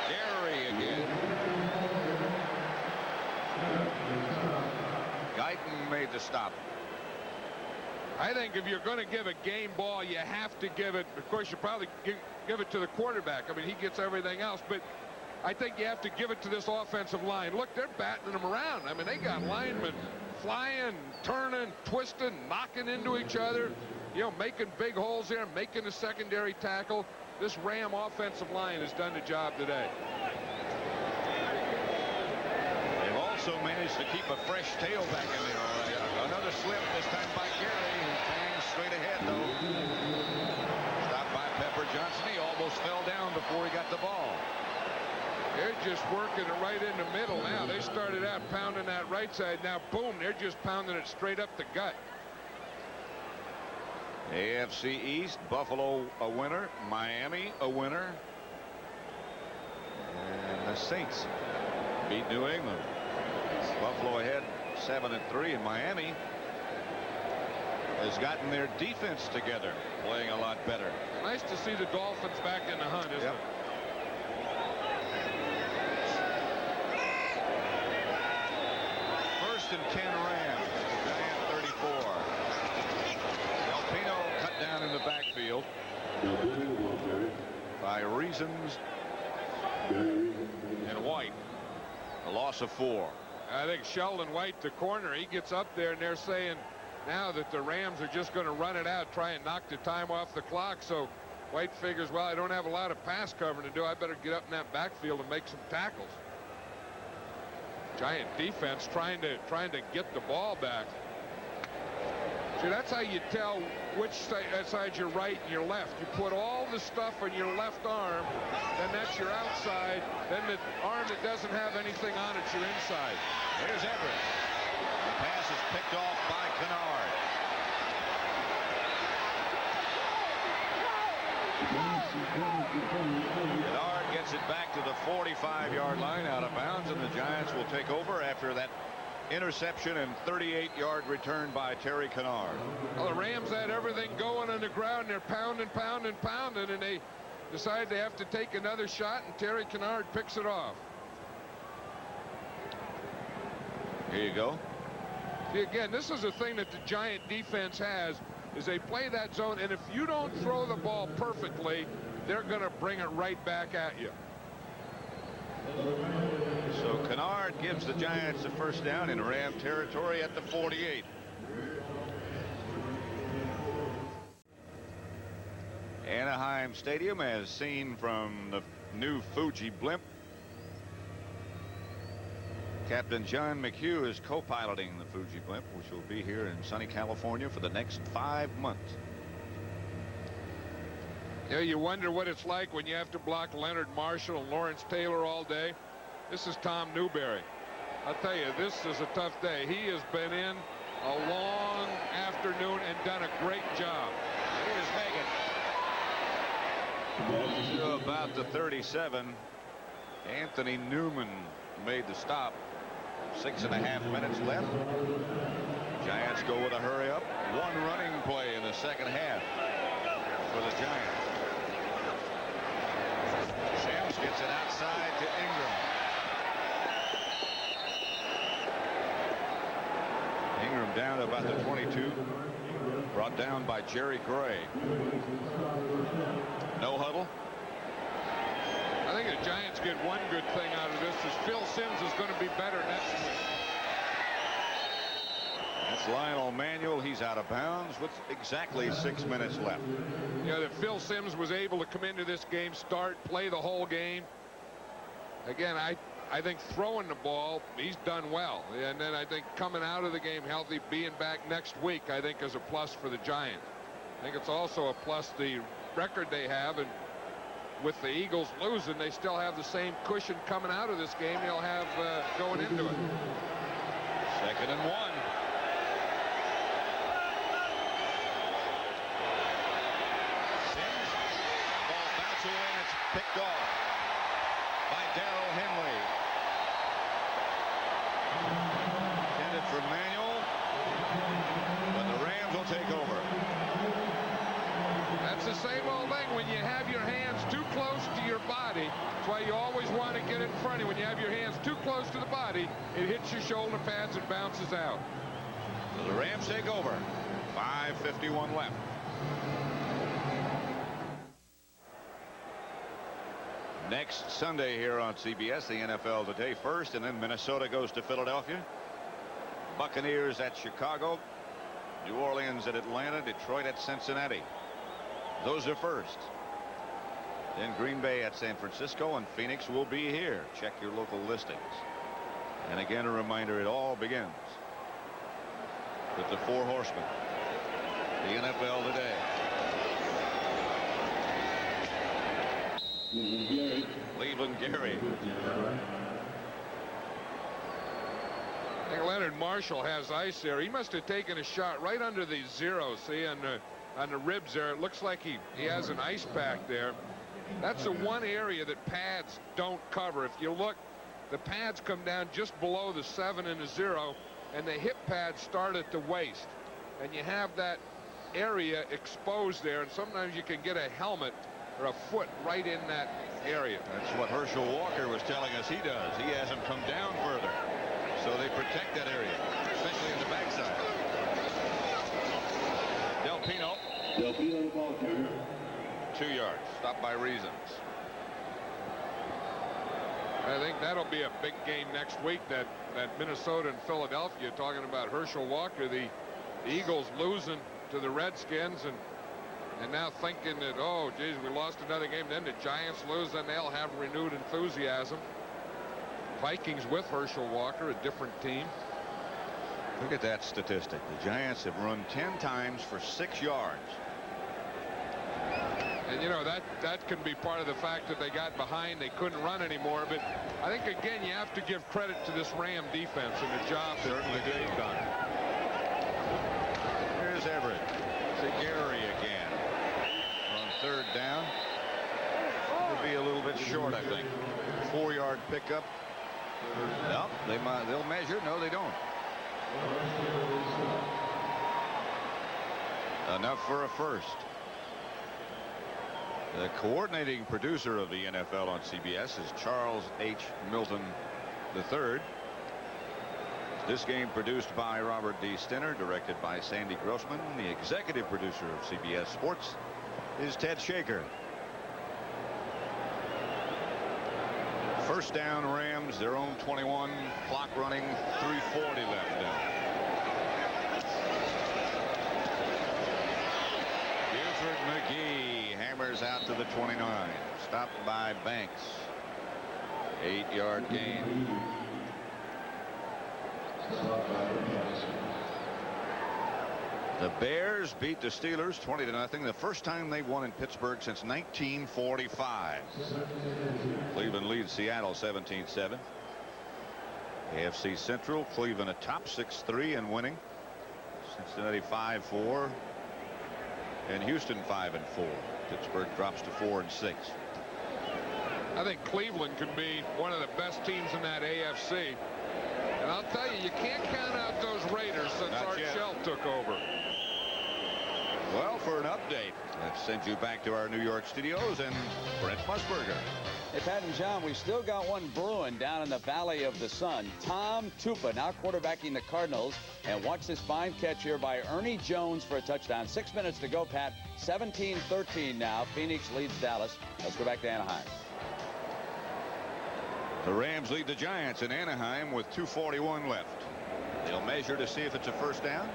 Gary again. Guyton made the stop. I think if you're going to give a game ball, you have to give it. Of course, you probably give it to the quarterback. I mean, he gets everything else, but I think you have to give it to this offensive line. Look, they're batting them around. I mean, they got linemen flying, turning, twisting, knocking into each other, you know, making big holes there, making a secondary tackle. This Ram offensive line has done the job today. They've also managed to keep a fresh tailback in there. Another slip, this time by Gary, who hangs straight ahead, though. Stopped by Pepper Johnson. He almost fell down before he got the ball. They're just working it right in the middle now. They started out pounding that right side. Now, boom, they're just pounding it straight up the gut. AFC East, Buffalo a winner, Miami a winner, and the Saints beat New England. Buffalo ahead 7-3, and Miami has gotten their defense together, playing a lot better. Nice to see the Dolphins back in the hunt, isn't it? 1st and 10 Rams, Giant 34. Delfino cut down in the backfield by Reasons and White. A loss of 4. I think Sheldon White, the corner, he gets up there, and they're saying now that the Rams are just going to run it out, try and knock the time off the clock. So White figures, well, I don't have a lot of pass covering to do. I better get up in that backfield and make some tackles. Giant defense trying to get the ball back. See, that's how you tell which side your right and your left. You put all the stuff on your left arm, then that's your outside. Then the arm that doesn't have anything on it's your inside. Here's Everett. The pass is picked off by Kennard. Kennard gets it back to the 45-yard line out of bounds, and the Giants will take over after that interception and 38-yard return by Terry Kennard. Well, the Rams had everything going on the ground. They're pounding, and they decide they have to take another shot, and Terry Kennard picks it off. Here you go. See, again, this is the thing that the Giant defense has, is they play that zone, and if you don't throw the ball perfectly, they're going to bring it right back at you. So Kennard gives the Giants a first down in Ram territory at the 48. Anaheim Stadium, as seen from the new Fuji blimp. Captain John McHugh is co-piloting the Fuji blimp, which will be here in sunny California for the next 5 months. Yeah, you wonder what it's like when you have to block Leonard Marshall and Lawrence Taylor all day. This is Tom Newberry. I'll tell you, this is a tough day. He has been in a long afternoon and done a great job. Here's Megan. To about the 37. Anthony Newman made the stop. 6.5 minutes left. Giants go with a hurry up. One running play in the second half for the Giants. Sims gets it outside to Ingram. Ingram down to about the 22. Brought down by Jerry Gray. No huddle. I think the Giants get one good thing out of this is Phil Simms is going to be better next week. That's Lionel Manuel. He's out of bounds with exactly 6 minutes left. Yeah, that Phil Simms was able to come into this game, start, play the whole game. Again, I think throwing the ball, he's done well. And then I think coming out of the game healthy, being back next week, I think is a plus for the Giants. I think it's also a plus the record they have, and with the Eagles losing, they still have the same cushion coming out of this game they'll have going into it. 2nd and 1. Sims, ball bounces away and it's picked off by Darrell Henley. Intended for Manuel, but the Rams will take over. That's the same old thing when you have your hands too close to your body. That's why you always want to get in front of you. When you have your hands too close to the body, it hits your shoulder pads and bounces out. So the Rams take over. 5:51 left. Next Sunday here on CBS, the NFL Today first, and then Minnesota goes to Philadelphia. Buccaneers at Chicago. New Orleans at Atlanta. Detroit at Cincinnati. Those are first. Then Green Bay at San Francisco, and Phoenix will be here. Check your local listings. And again, a reminder, it all begins with the 4 horsemen. The NFL Today. Cleveland Gary. I think Leonard Marshall has ice there. He must have taken a shot right under the 0. See, on the ribs there. It looks like he has an ice pack there. That's the one area that pads don't cover. If you look, the pads come down just below the 7 and the 0, and the hip pads start at the waist. And you have that area exposed there, and sometimes you can get a helmet or a foot right in that area. That's what Herschel Walker was telling us he does. He has them come down further. So they protect that area, especially in the backside. Delfino. Delfino, ball carrier. 2 yards. Stopped by reasons. I think that'll be a big game next week, that Minnesota and Philadelphia, talking about Herschel Walker, the Eagles losing to the Redskins, and now thinking that, oh, geez, we lost another game. Then the Giants lose, then they'll have renewed enthusiasm. Vikings with Herschel Walker, a different team. Look at that statistic. The Giants have run 10 times for 6 yards. And, you know, that can be part of the fact that they got behind. They couldn't run anymore. But I think, again, you have to give credit to this Ram defense and the job that they've done. Here's Everett to Gary again on 3rd down. bit short, I think. 4-yard pickup. No, they'll measure. No, they don't. Enough for a first. The coordinating producer of the NFL on CBS is Charles H. Milton III. This game produced by Robert D. Stinner, directed by Sandy Grossman. The executive producer of CBS Sports is Ted Shaker. First down, Rams, their own 21. Clock running, 3:40 left now. Buford McGee hammers out to the 29. Stopped by Banks. 8-yard gain. The Bears beat the Steelers 20-0. The first time they've won in Pittsburgh since 1945. Cleveland leads Seattle 17-7. AFC Central, Cleveland atop 6-3 and winning. Cincinnati 5-4. And Houston 5-4. Pittsburgh drops to 4-6. I think Cleveland could be one of the best teams in that AFC. And I'll tell you, you can't count out those Raiders since Art Shell took over. Well, for an update, let's send you back to our New York studios and Brent Musburger. Hey, Pat and John, we still got one brewing down in the Valley of the Sun. Tom Tupa now quarterbacking the Cardinals. And watch this fine catch here by Ernie Jones for a touchdown. 6 minutes to go, Pat. 17-13 now. Phoenix leads Dallas. Let's go back to Anaheim. The Rams lead the Giants in Anaheim with 2:41 left. They'll measure to see if it's a first down.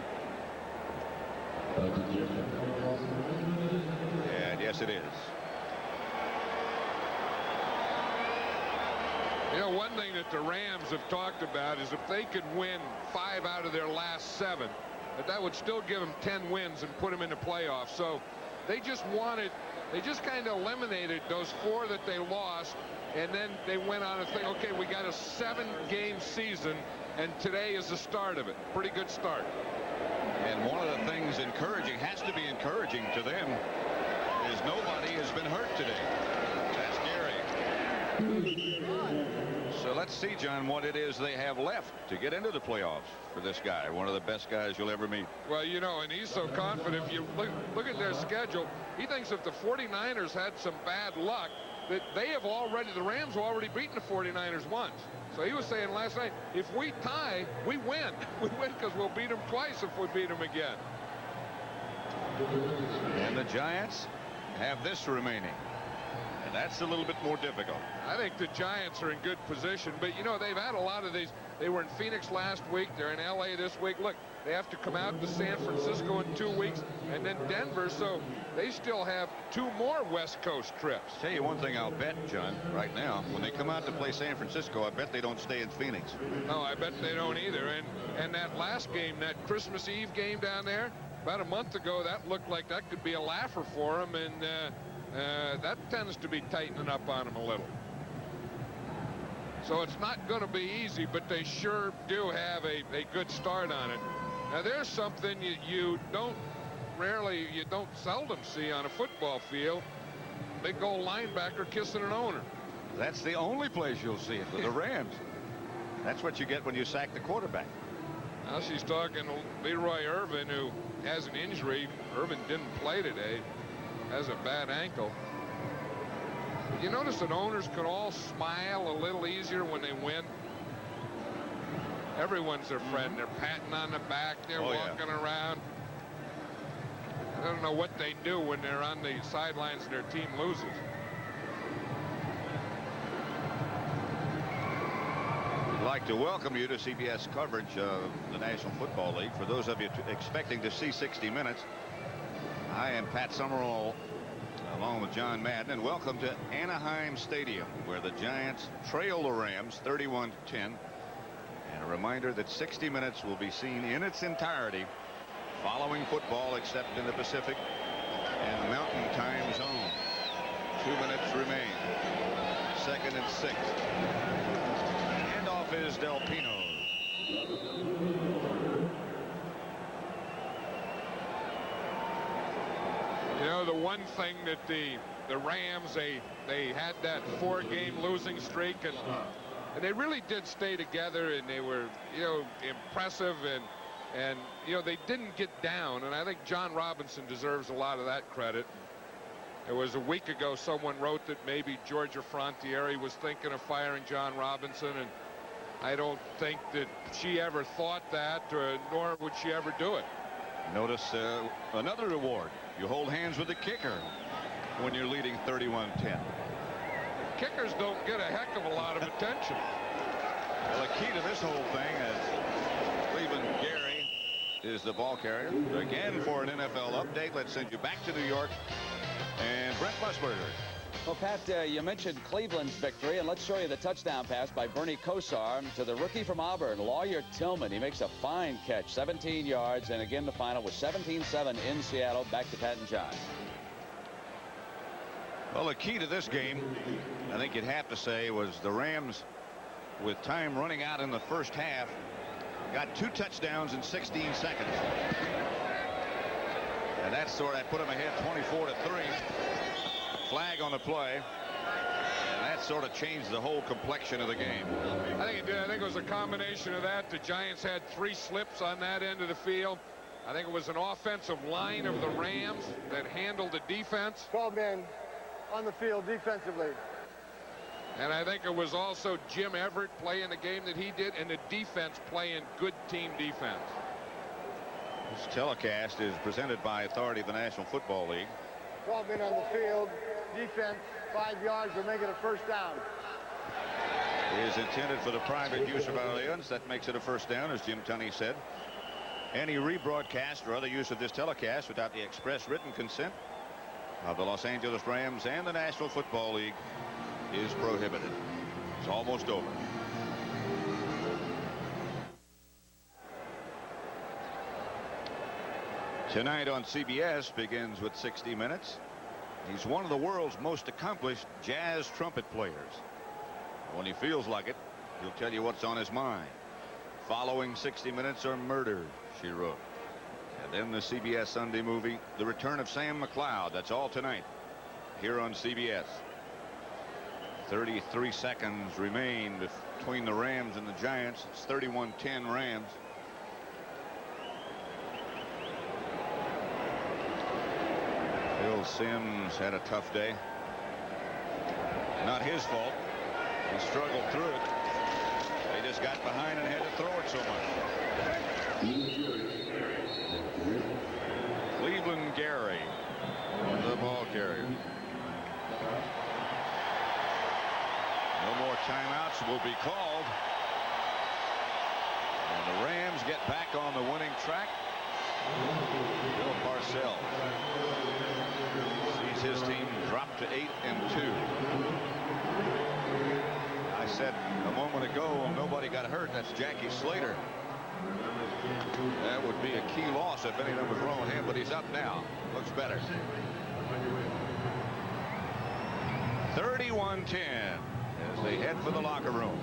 And yes, it is. You know, one thing that the Rams have talked about is if they could win 5 out of their last 7, that would still give them 10 wins and put them in the playoffs. So they just kind of eliminated those 4 that they lost. And then they went on and think, okay, we got a 7-game season, and today is the start of it. Pretty good start. And one of the things has to be encouraging to them is nobody has been hurt today. That's scary. So let's see, John, what it is they have left to get into the playoffs for this guy, one of the best guys you'll ever meet. Well, you know, and he's so confident. If you look at their schedule, he thinks if the 49ers had some bad luck, that the Rams have already beaten the 49ers once. So he was saying last night, if we tie, we win. We win because we'll beat them twice if we beat them again. And the Giants have this remaining. And that's a little bit more difficult. I think the Giants are in good position. But, you know, they've had a lot of these. They were in Phoenix last week. They're in L.A. this week. Look, they have to come out to San Francisco in 2 weeks and then Denver. So they still have 2 more West Coast trips. Tell you one thing I'll bet, John, right now, when they come out to play San Francisco, I bet they don't stay in Phoenix. No, I bet they don't either. And that last game, that Christmas Eve game down there, about a month ago, that looked like that could be a laugher for them. And that tends to be tightening up on them a little. So it's not going to be easy, but they sure do have a good start on it. Now, there's something you don't seldom see on a football field. Big old linebacker kissing an owner. That's the only place you'll see it with the Rams. That's what you get when you sack the quarterback. Now she's talking to Leroy Irvin, who has an injury. Irvin didn't play today. Has a bad ankle. You notice that owners can all smile a little easier when they win. Everyone's their friend. They're patting on the back. They're walking around. I don't know what they do when they're on the sidelines and their team loses. We'd like to welcome you to CBS coverage of the National Football League. For those of you expecting to see 60 Minutes, I am Pat Summerall along with John Madden, and welcome to Anaheim Stadium, where the Giants trail the Rams 31-10. And a reminder that 60 Minutes will be seen in its entirety following football, except in the Pacific and Mountain Time Zone. 2 minutes remain. 2nd and 6. Handoff is Delfino. You know, the one thing that the the Rams, they had that 4-game losing streak, and they really did stay together, and they were, impressive, and they didn't get down, and I think John Robinson deserves a lot of that credit. It was a week ago someone wrote that maybe Georgia Frontiere was thinking of firing John Robinson, and I don't think that she ever thought that, nor would she ever do it. Notice another reward. You hold hands with the kicker when you're leading 31-10. Kickers don't get a heck of a lot of attention. Well, the key to this whole thing is Cleveland Gary is the ball carrier. Again, for an NFL update, let's send you back to New York and Brent Musburger. Well, Pat, you mentioned Cleveland's victory, and let's show you the touchdown pass by Bernie Kosar to the rookie from Auburn, Lawyer Tillman. He makes a fine catch, 17 yards, and again the final was 17-7 in Seattle. Back to Pat and John. Well, the key to this game, I think you'd have to say, was the Rams, with time running out in the first half, got 2 touchdowns in 16 seconds. And that put them ahead 24-3. Flag on the play, and that sort of changed the whole complexion of the game. I think it did. I think it was a combination of that. The Giants had 3 slips on that end of the field. I think it was an offensive line of the Rams that handled the defense. 12 men on the field defensively. And I think it was also Jim Everett playing the game that he did, and the defense playing good team defense. This telecast is presented by authority of the National Football League. 12 men on the field, defense, 5 yards, will make it a first down. It is intended for the private use of our audience. That makes it a first down, as Jim Tunney said. Any rebroadcast or other use of this telecast without the express written consent of the Los Angeles Rams and the National Football League is prohibited. It's almost over. Tonight on CBS begins with 60 Minutes. He's one of the world's most accomplished jazz trumpet players. When he feels like it, he'll tell you what's on his mind. Following 60 Minutes are Murder, She Wrote. And then the CBS Sunday movie, The Return of Sam McCloud. That's all tonight here on CBS. 33 seconds remain between the Rams and the Giants. It's 31-10 Rams. Phil Simms had a tough day. Not his fault. He struggled through it. They just got behind and had to throw it so much. Cleveland Gary, the ball carrier. No more timeouts will be called. And the Rams get back on the winning track. Bill Parcells sees his team drop to 8-2. I said a moment ago, nobody got hurt. That's Jackie Slater. That would be a key loss if anything was wrong with him, but he's up now. Looks better. 31-10 as they head for the locker room.